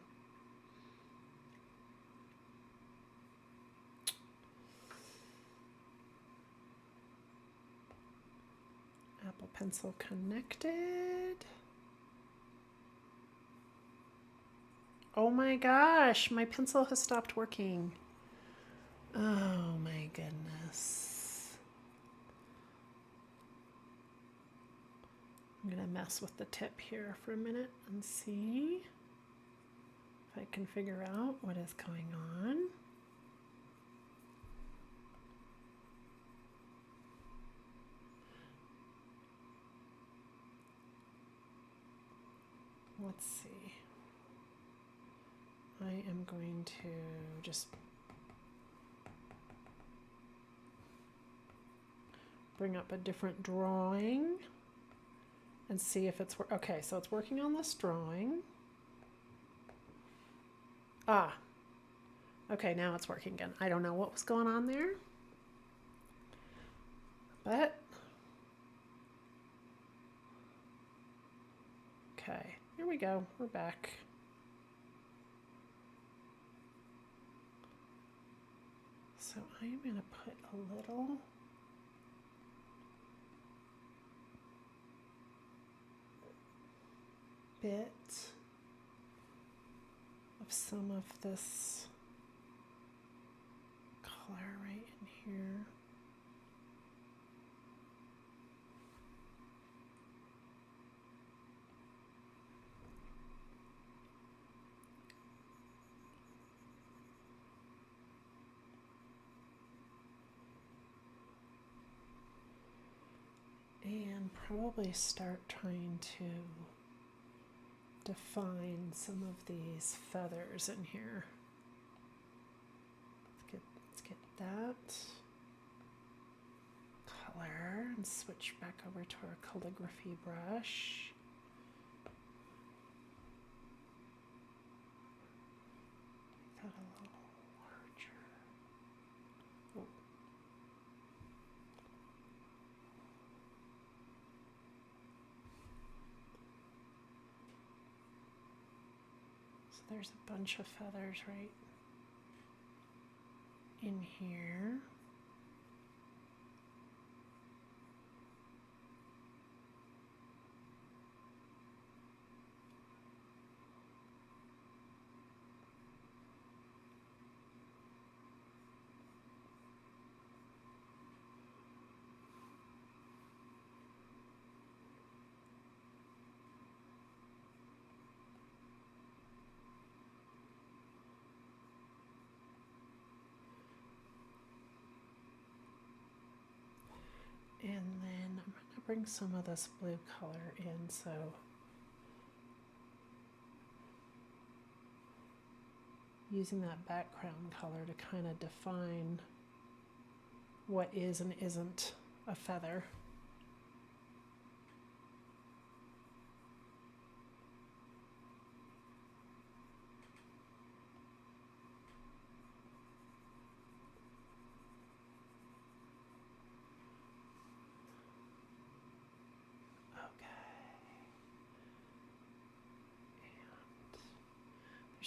Apple Pencil connected. Oh my gosh, my pencil has stopped working. Oh my goodness. I'm gonna mess with the tip here for a minute and see if I can figure out what is going on. Let's see. I am going to just bring up a different drawing and see if it's okay. So it's working on this drawing. Okay, now it's working again. I don't know what was going on there, but okay, here we go. We're back. So I'm going to put a little bit of some of this color right in here. And probably start trying to define some of these feathers in here. Let's get that color and switch back over to our calligraphy brush. there's a bunch of feathers right in here. And then I'm going to bring some of this blue color in, so using that background color to kind of define what is and isn't a feather.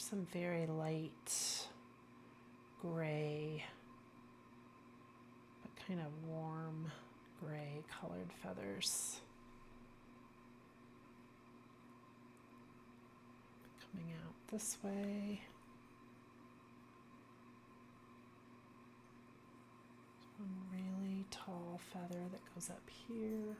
Some very light gray, but kind of warm gray colored feathers coming out this way. There's one really tall feather that goes up here.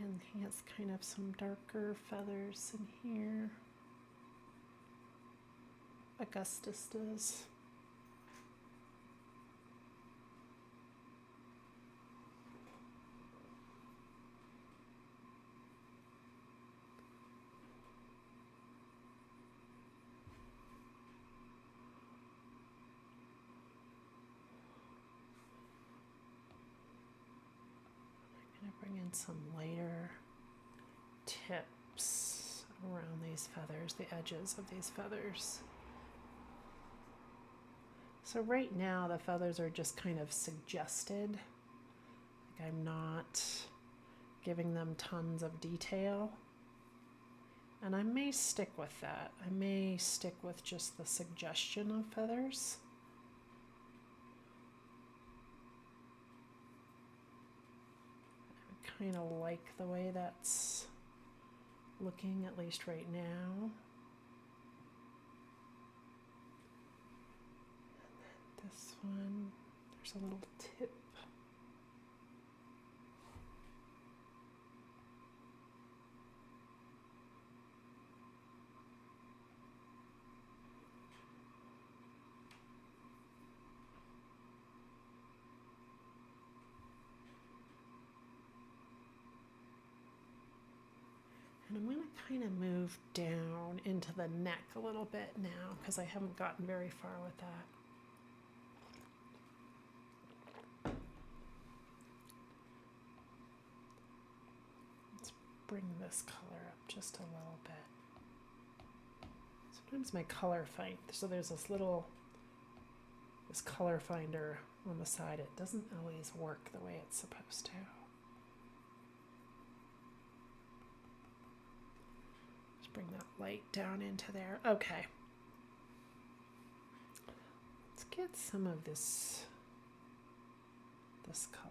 And he has kind of some darker feathers in here. Augustus does. Bring in some lighter tips around these feathers, the edges of these feathers. So right now the feathers are just kind of suggested. Like I'm not giving them tons of detail. And I may stick with that. I may stick with just the suggestion of feathers. Kind of like the way that's looking, at least right now. And then this one, there's a little tip. And I'm going to kind of move down into the neck a little bit now because I haven't gotten very far with that. Let's bring this color up just a little bit. Sometimes my color find, so there's this color finder on the side. It doesn't always work the way it's supposed to. Bring that light down into there. Okay. Let's get some of this color.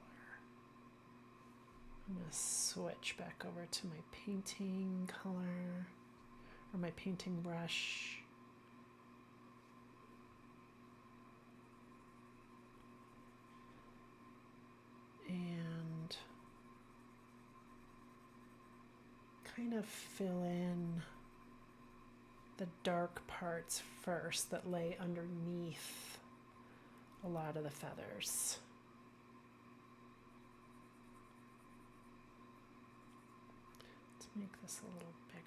I'm going to switch back over to my painting color or my painting brush. And kind of fill in the dark parts first that lay underneath a lot of the feathers. Let's make this a little bigger.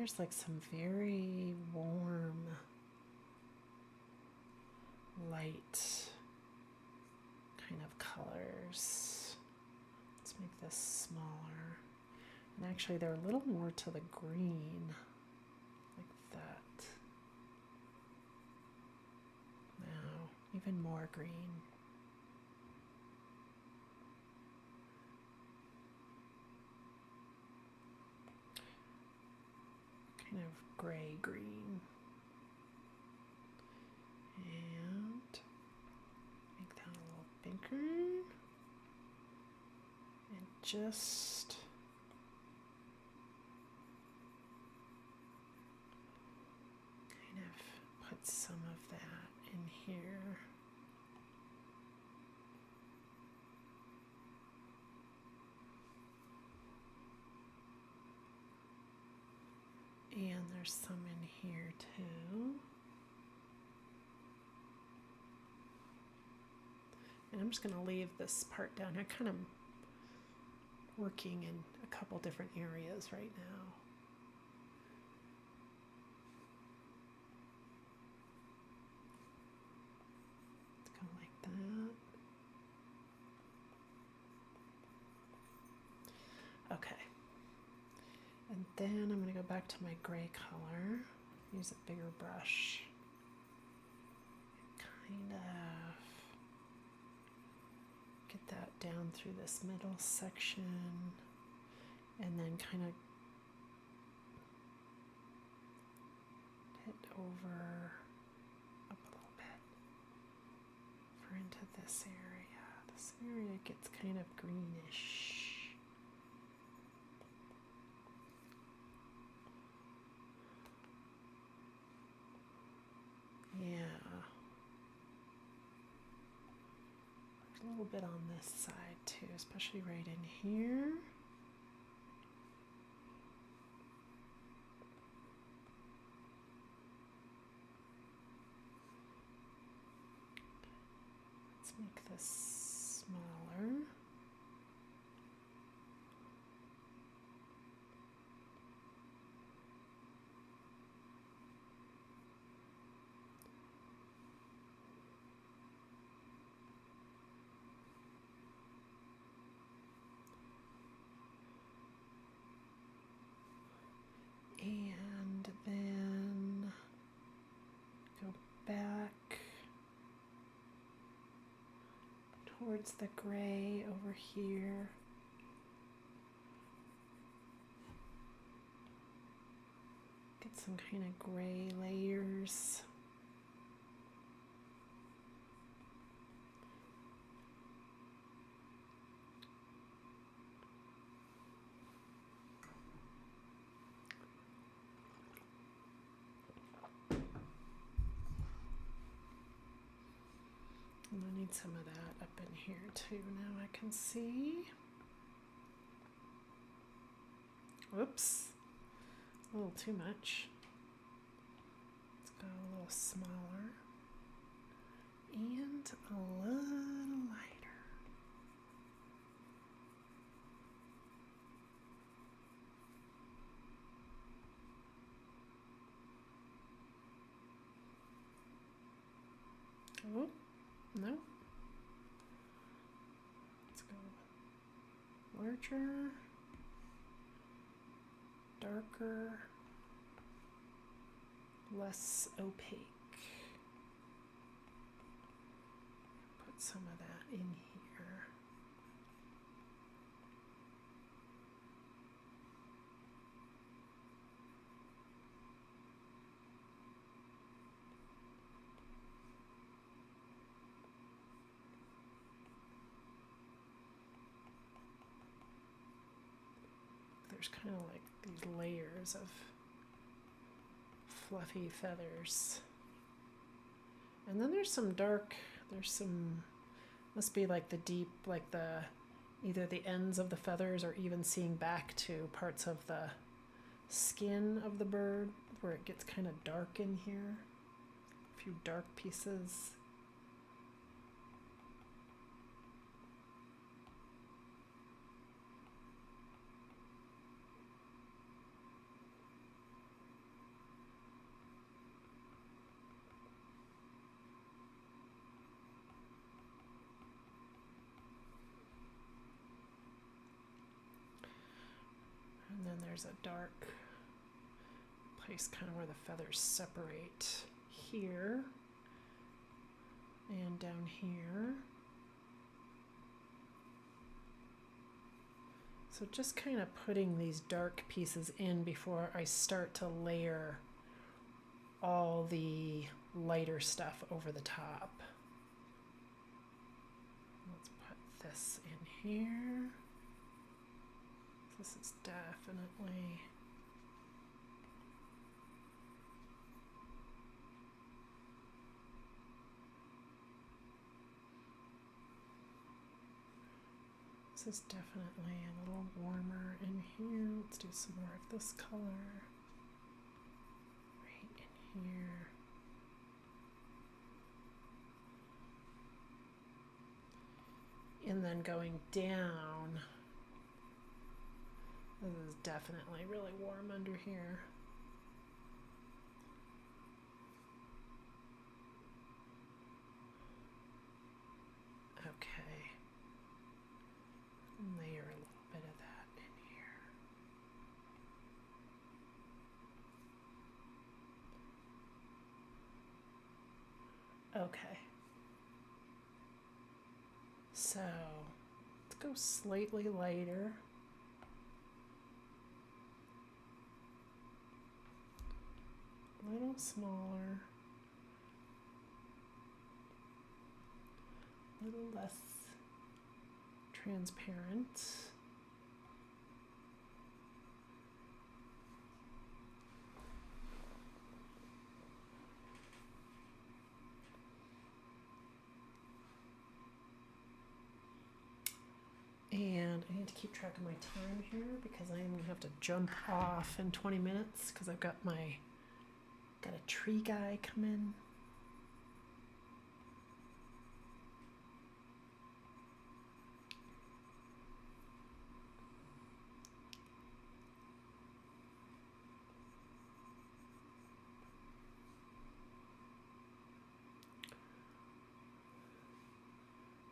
there's like some very warm, light kind of colors. Let's make this smaller. And actually they're a little more to the green, like that. Now, even more green. Kind of gray green. And make that a little bigger. And just kind of put some of that in here. And there's some in here too. And I'm just going to leave this part down. I'm kind of working in a couple different areas right now. Let's go like that. Okay. And then I'm going to go back to my gray color, use a bigger brush, kind of get that down through this middle section, and then kind of hit over up a little bit for into this area. This area gets kind of greenish. Yeah. There's a little bit on this side too, especially right in here. Let's make this smaller. And then go back towards the gray over here. Get some kind of gray layers. And I need some of that up in here too. Now I can see. Whoops, a little too much. Let's go a little smaller and a little lighter. Oh. No. Let's go larger, darker, less opaque. Put some of that in here. There's kind of like these layers of fluffy feathers. And then there's some dark, must be like the deep, like either the ends of the feathers or even seeing back to parts of the skin of the bird where it gets kind of dark in here. A few dark pieces. there's a dark place kind of where the feathers separate here and down here. So just kind of putting these dark pieces in before I start to layer all the lighter stuff over the top. Let's put this in here. This is definitely a little warmer in here. Let's do some more of this color right in here. And then going down, this is definitely really warm under here. Okay. Layer a little bit of that in here. Okay. So let's go slightly lighter. A little smaller. A little less transparent. And I need to keep track of my time here because I am going to have to jump off in 20 minutes because I've got a tree guy come in.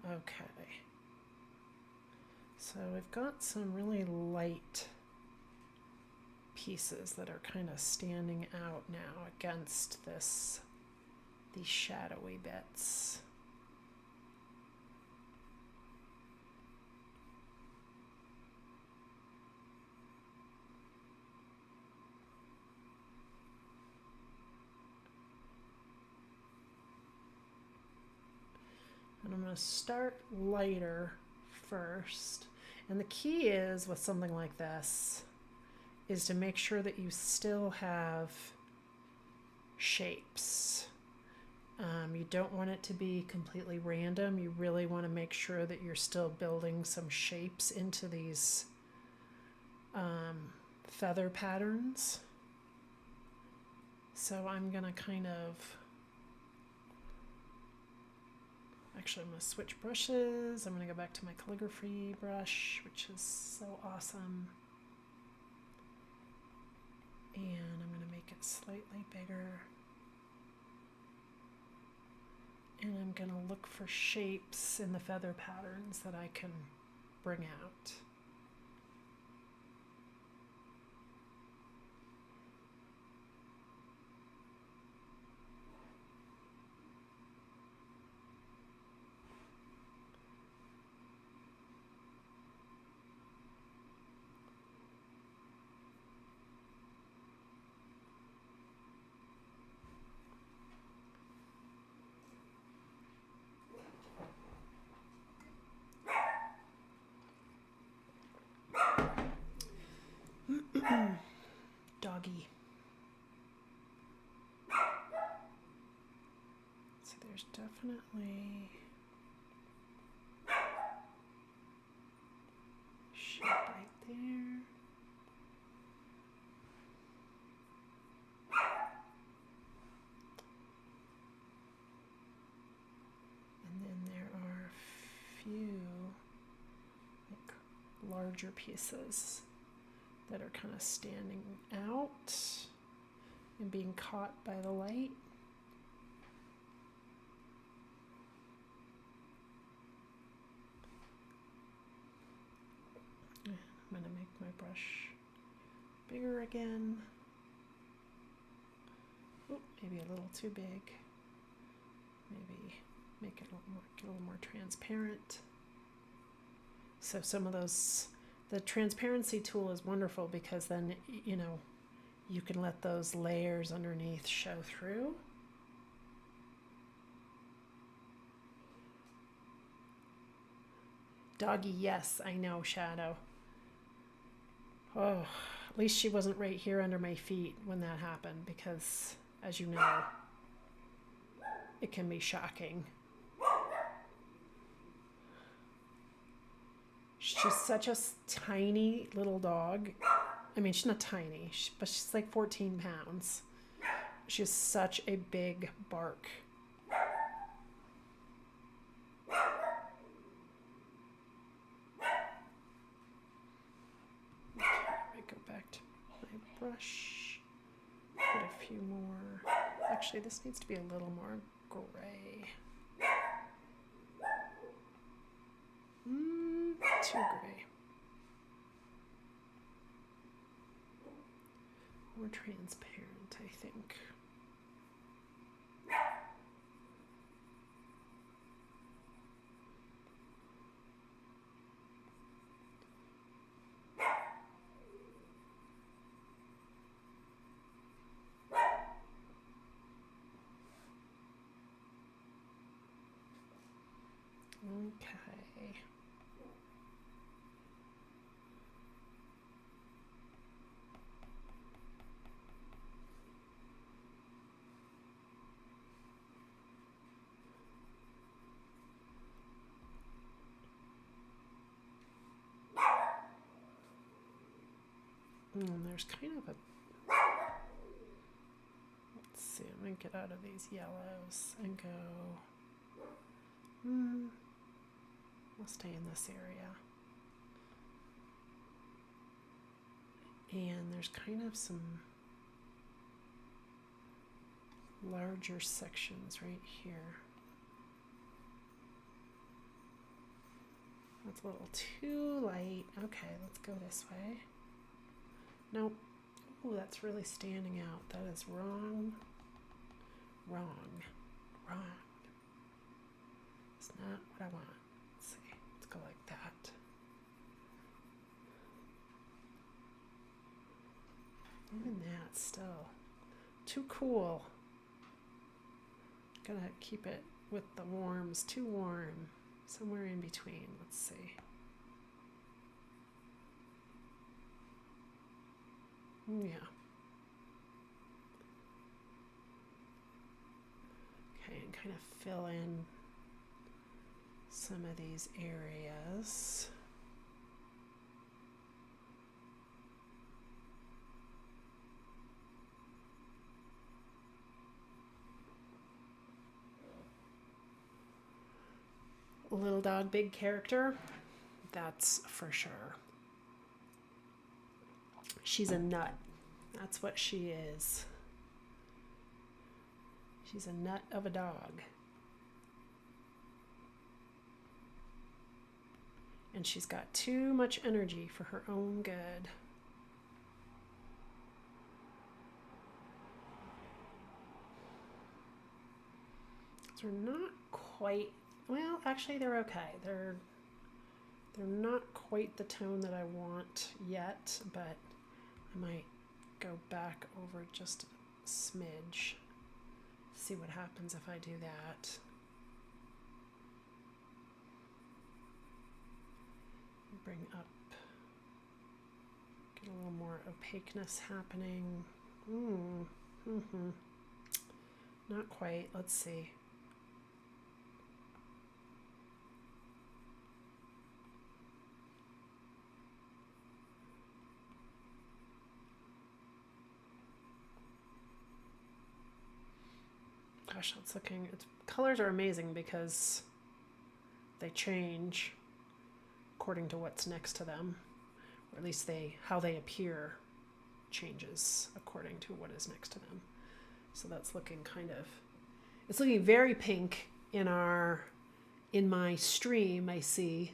Okay. So we've got some really light pieces that are kind of standing out now against these shadowy bits. And I'm going to start lighter first. And the key is with something like this is to make sure that you still have shapes. You don't want it to be completely random. You really want to make sure that you're still building some shapes into these feather patterns. So I'm going to actually, I'm going to switch brushes. I'm going to go back to my calligraphy brush, which is so awesome. And I'm going to make it slightly bigger. And I'm going to look for shapes in the feather patterns that I can bring out. Doggy. So there's definitely shape right there. And then there are a few larger pieces that are kind of standing out and being caught by the light. I'm going to make my brush bigger again. Oh, maybe a little too big. Maybe make it get a little more transparent. So some of those, the transparency tool is wonderful because then, you know, you can let those layers underneath show through. Doggy, yes, I know, Shadow. Oh, at least she wasn't right here under my feet when that happened because, as you know, it can be shocking. She's such a tiny little dog. I mean, she's not tiny, but she's like 14 pounds. She has such a big bark. Brush, put a few more. Actually, this needs to be a little more gray. Too gray. More transparent, I think. Okay. There's kind of a, let's see, I'm going to get out of these yellows and go, we'll stay in this area. And there's kind of some larger sections right here. That's a little too light. Okay, let's go this way. Nope. Oh, that's really standing out. That is wrong. Wrong. Wrong. It's not what I want. Let's see. Let's go like that. Even that still. Too cool. Gotta keep it with the warms. Too warm. Somewhere in between. Let's see. Yeah. Okay, and kind of fill in some of these areas. Little dog, big character. That's for sure. She's a nut. That's what she is. She's a nut of a dog. And she's got too much energy for her own good. So they're not quite, well, actually they're okay. They're not quite the tone that I want yet, but I might go back over just a smidge. See what happens if I do that. Bring up, get a little more opaqueness happening. Not quite. Let's see. Gosh, that's looking, colors are amazing because they change according to what's next to them, or at least how they appear changes according to what is next to them. So that's looking it's looking very pink in my stream. I see,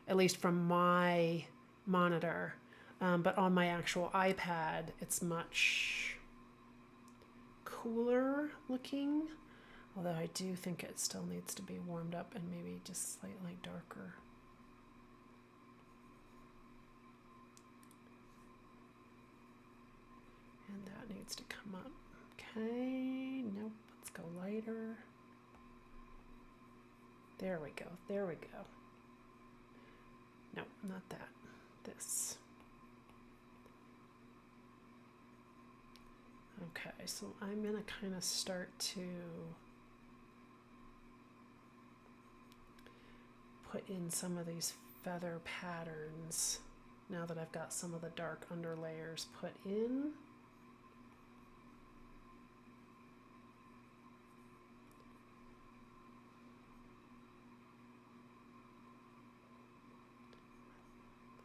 at least from my monitor. But on my actual iPad, it's much cooler looking. Although I do think it still needs to be warmed up and maybe just slightly darker. And that needs to come up. Okay, nope, let's go lighter. There we go, there we go. Nope, not that, this. Okay, so I'm gonna kind of start to put in some of these feather patterns now that I've got some of the dark underlayers put in.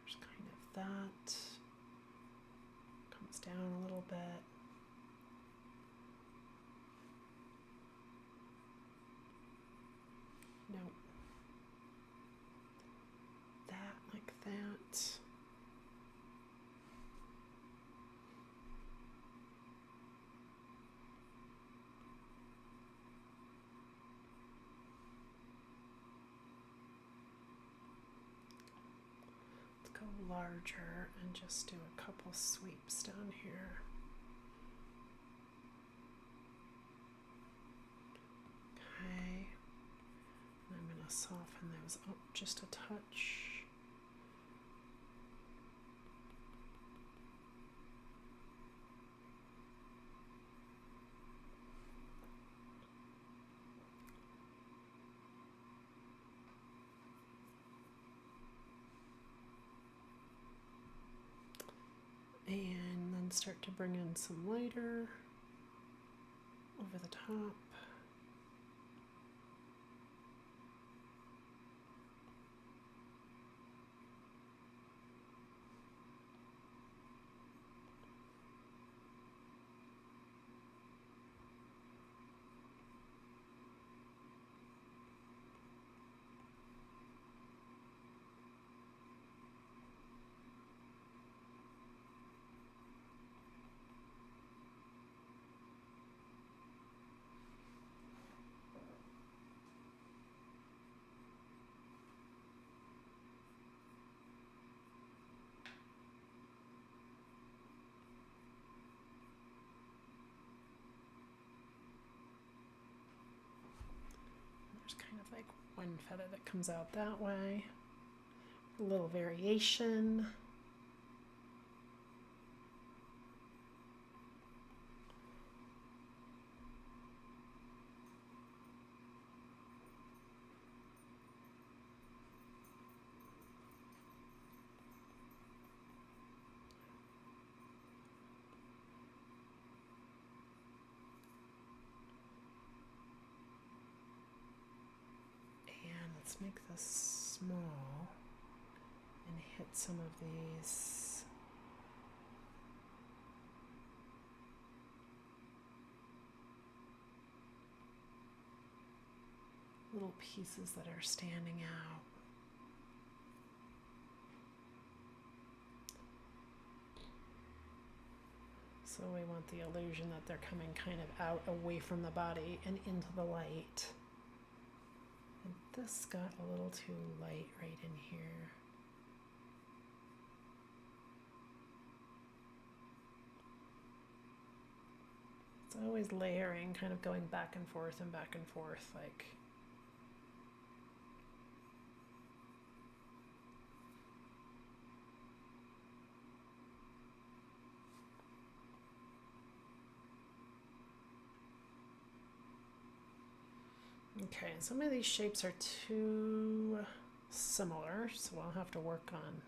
There's kind of that. Comes down a little bit. Nope. That, like that. Let's go larger and just do a couple sweeps down here. Okay. I'm going to soften those up just a touch. And then start to bring in some lighter over the top. Kind of like one feather that comes out that way, a little variation. Let's make this small and hit some of these little pieces that are standing out. So we want the illusion that they're coming kind of out away from the body and into the light. And this got a little too light right in here. It's always layering, kind of going back and forth, like. Okay, some of these shapes are too similar, so I'll have to work on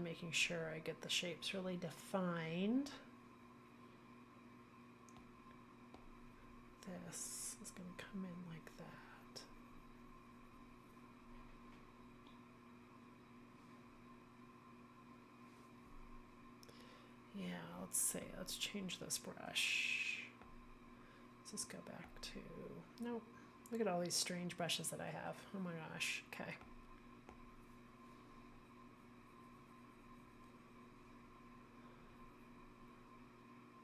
making sure I get the shapes really defined. This is going to come in like that. Yeah, I'll let's see, let's change this brush. Let's just go back to, nope. Look at all these strange brushes that I have. Oh my gosh, okay.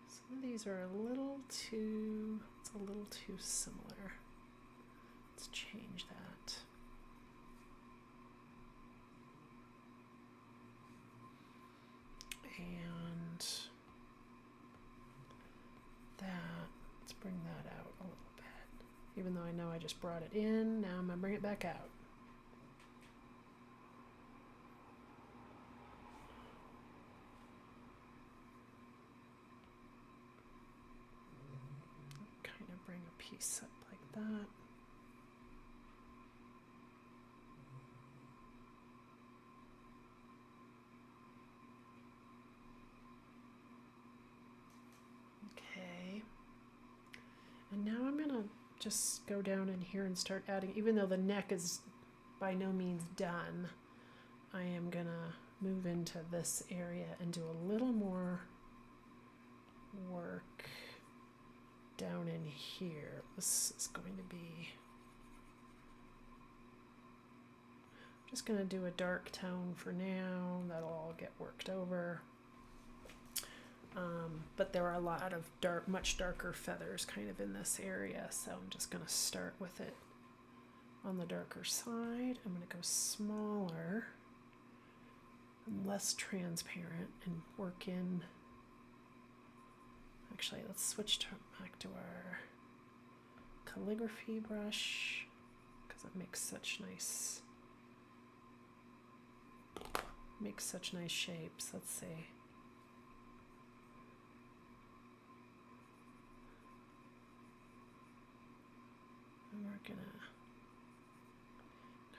Some of these are a little too, it's a little too similar. Let's change that. And that, let's bring that out a little bit. Even though I know I just brought it in, now I'm gonna bring it back out. Kind of bring a piece up like that. And now I'm gonna just go down in here and start adding, even though the neck is by no means done, I am gonna move into this area and do a little more work down in here. This is going to be, I'm just gonna do a dark tone for now. That'll all get worked over. But there are a lot of much darker feathers kind of in this area, so I'm just going to start with it on the darker side. I'm going to go smaller and less transparent and work in. Actually, let's switch back to our calligraphy brush because it makes such nice shapes. Let's see. And we're gonna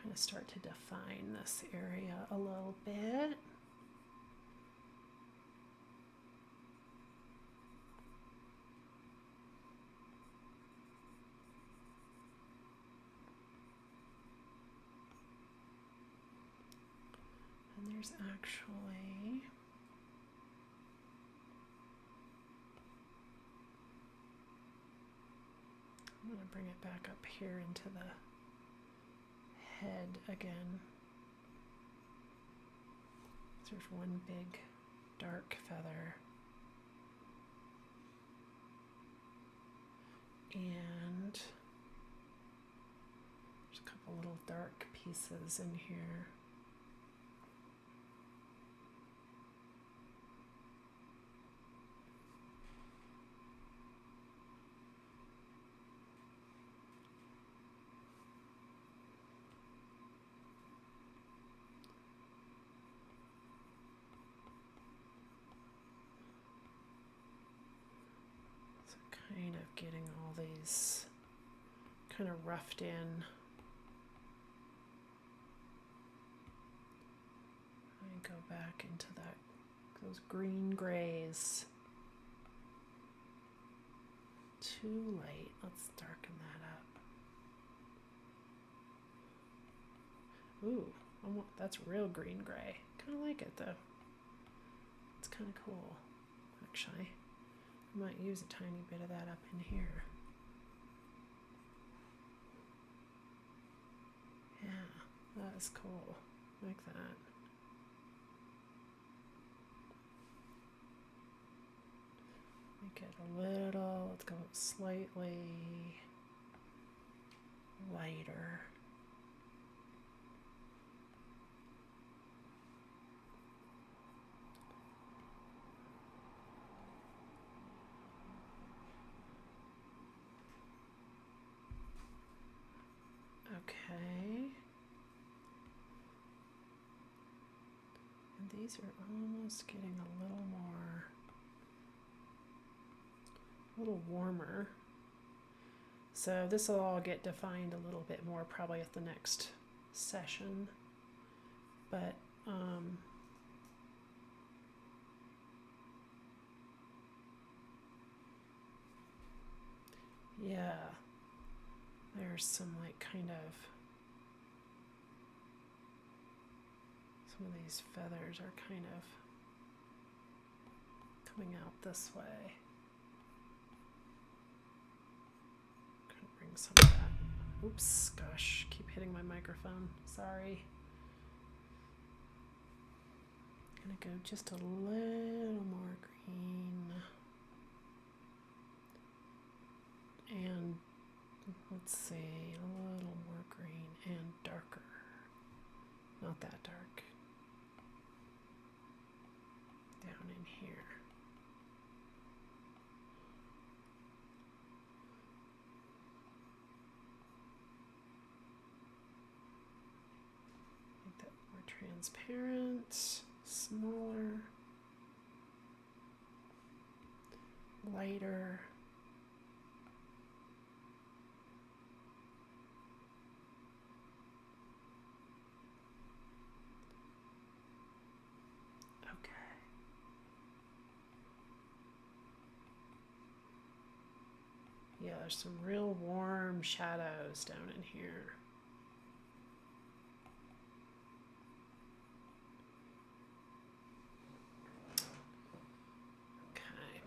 kind of start to define this area a little bit. And there's actually, I'm going to bring it back up here into the head again. There's one big dark feather. And there's a couple little dark pieces in here. Kind of getting all these kind of roughed in. I go back into those green grays. Too light. Let's darken that up. Ooh, that's real green gray. Kind of like it though. It's kind of cool, actually. I might use a tiny bit of that up in here. Yeah, that is cool. Like that. Make it a little, let's go slightly lighter. Okay. And these are almost getting a little warmer. So this will all get defined a little bit more probably at the next session. But yeah. There's some some of these feathers are kind of coming out this way. Gonna bring some of that. Oops, gosh, keep hitting my microphone. Sorry. Gonna go just a little more green. And let's see, a little more green and darker. Not that dark. Down in here. Make that more transparent, smaller, lighter. Yeah, there's some real warm shadows down in here. Okay.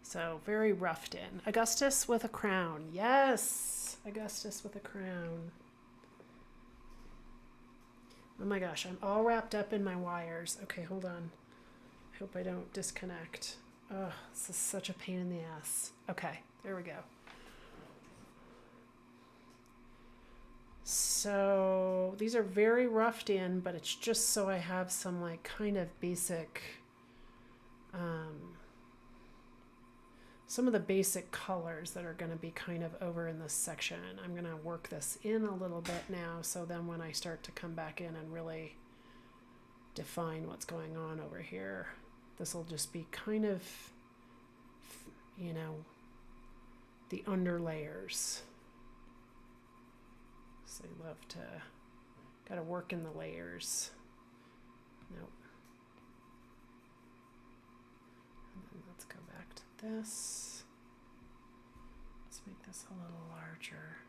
So very roughed in. Augustus with a crown. Yes, Augustus with a crown. Oh my gosh, I'm all wrapped up in my wires. Okay, hold on. I hope I don't disconnect. Oh, this is such a pain in the ass. Okay, there we go. So these are very roughed in, but it's just so I have some like kind of basic, some of the basic colors that are going to be kind of over in this section. I'm going to work this in a little bit now, so then when I start to come back in and really define what's going on over here, this will just be kind of, you know, the under layers. So I love to, gotta work in the layers. Nope. And then let's go back to this. Let's make this a little larger.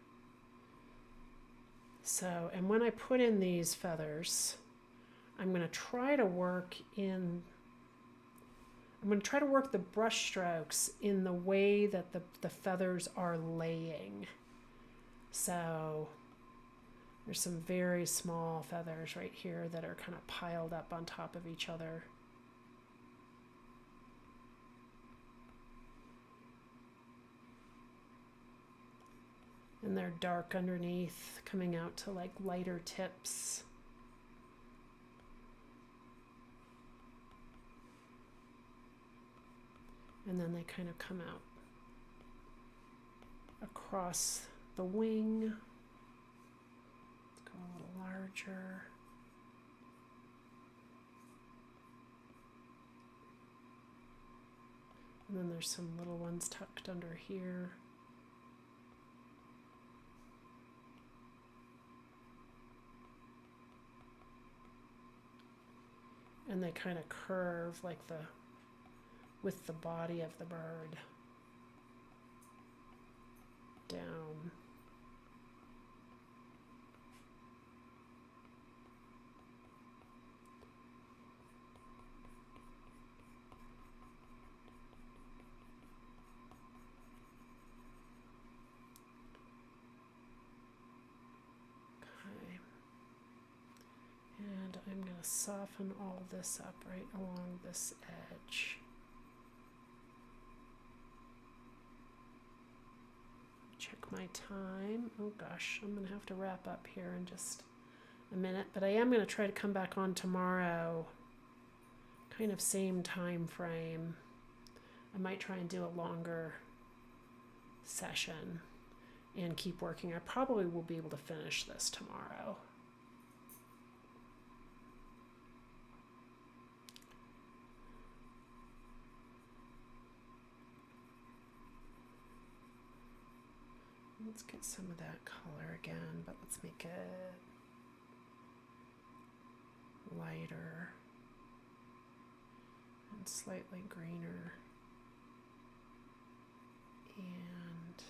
So, and when I put in these feathers, I'm going to try to work the brush strokes in the way that the feathers are laying. So there's some very small feathers right here that are kind of piled up on top of each other. And they're dark underneath, coming out to like lighter tips. And then they kind of come out across the wing. Let's go a little larger. And then there's some little ones tucked under here. And they kind of curve like with the body of the bird down. Okay. And I'm going to soften all this up right along this edge. Check my time. Oh gosh, I'm going to have to wrap up here in just a minute, but I am going to try to come back on tomorrow, kind of same time frame. I might try and do a longer session and keep working. I probably will be able to finish this tomorrow. Let's get some of that color again, but let's make it lighter and slightly greener. And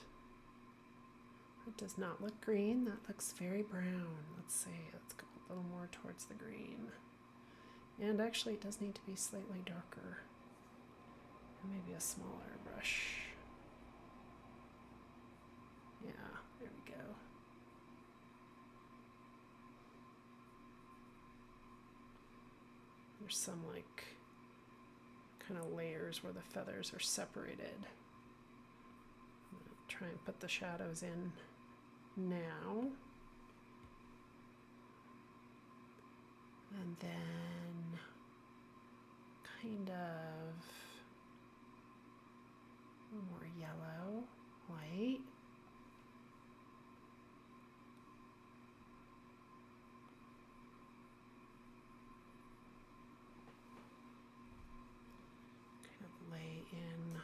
it does not look green, that looks very brown. Let's see, let's go a little more towards the green. And actually it does need to be slightly darker. Maybe a smaller brush. Yeah, there we go. There's some like kind of layers where the feathers are separated. I'm gonna try and put the shadows in now. And then kind of a little more yellow, white. Kind of lay in,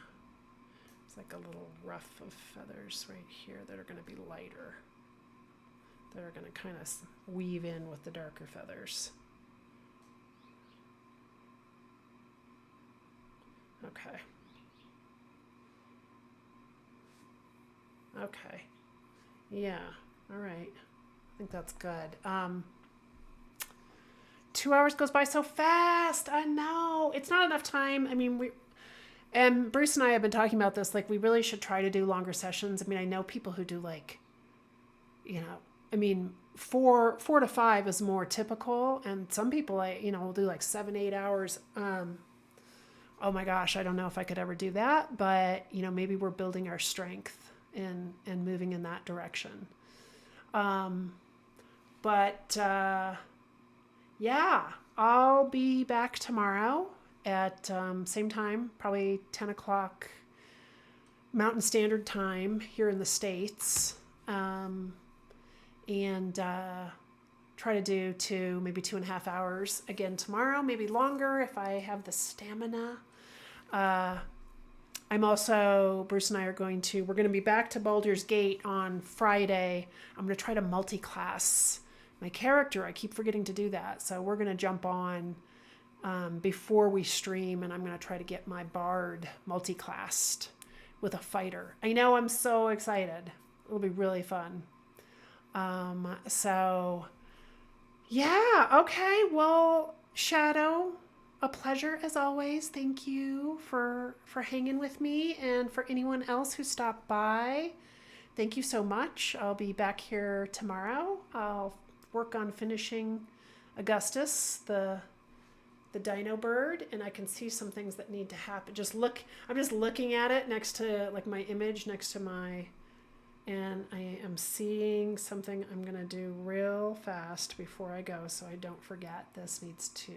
it's like a little ruff of feathers right here that are going to be lighter. That are going to kind of weave in with the darker feathers. Okay. Okay. Yeah. All right. I think that's good. 2 hours goes by so fast. I know. It's not enough time. I mean, and Bruce and I have been talking about this. Like, we really should try to do longer sessions. I mean, I know people who do like, I mean, 4 to 5 is more typical. And some people, will do like 7, 8 hours. Oh my gosh, I don't know if I could ever do that, but maybe we're building our strength and moving in that direction. Yeah, I'll be back tomorrow at same time, probably 10 o'clock Mountain Standard Time here in the States, and try to do maybe 2.5 hours again tomorrow, maybe longer if I have the stamina. I'm also, Bruce and I are we're going to be back to Baldur's Gate on Friday. I'm going to try to multi-class my character. I keep forgetting to do that. So we're going to jump on before we stream, and I'm going to try to get my bard multi-classed with a fighter. I know, I'm so excited. It'll be really fun. So yeah, okay. Well, Shadow, a pleasure as always. Thank you for hanging with me, and for anyone else who stopped by, thank you so much. I'll be back here tomorrow. I'll work on finishing Augustus, the Dino bird, and I can see some things that need to happen. I'm just looking at it next to like my image next to and I am seeing something I'm going to do real fast before I go so I don't forget. This needs to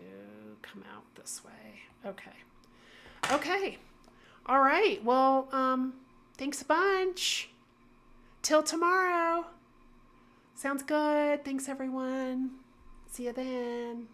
come out this way. Okay. All right. Well, thanks a bunch. Till tomorrow. Sounds good. Thanks, everyone. See you then.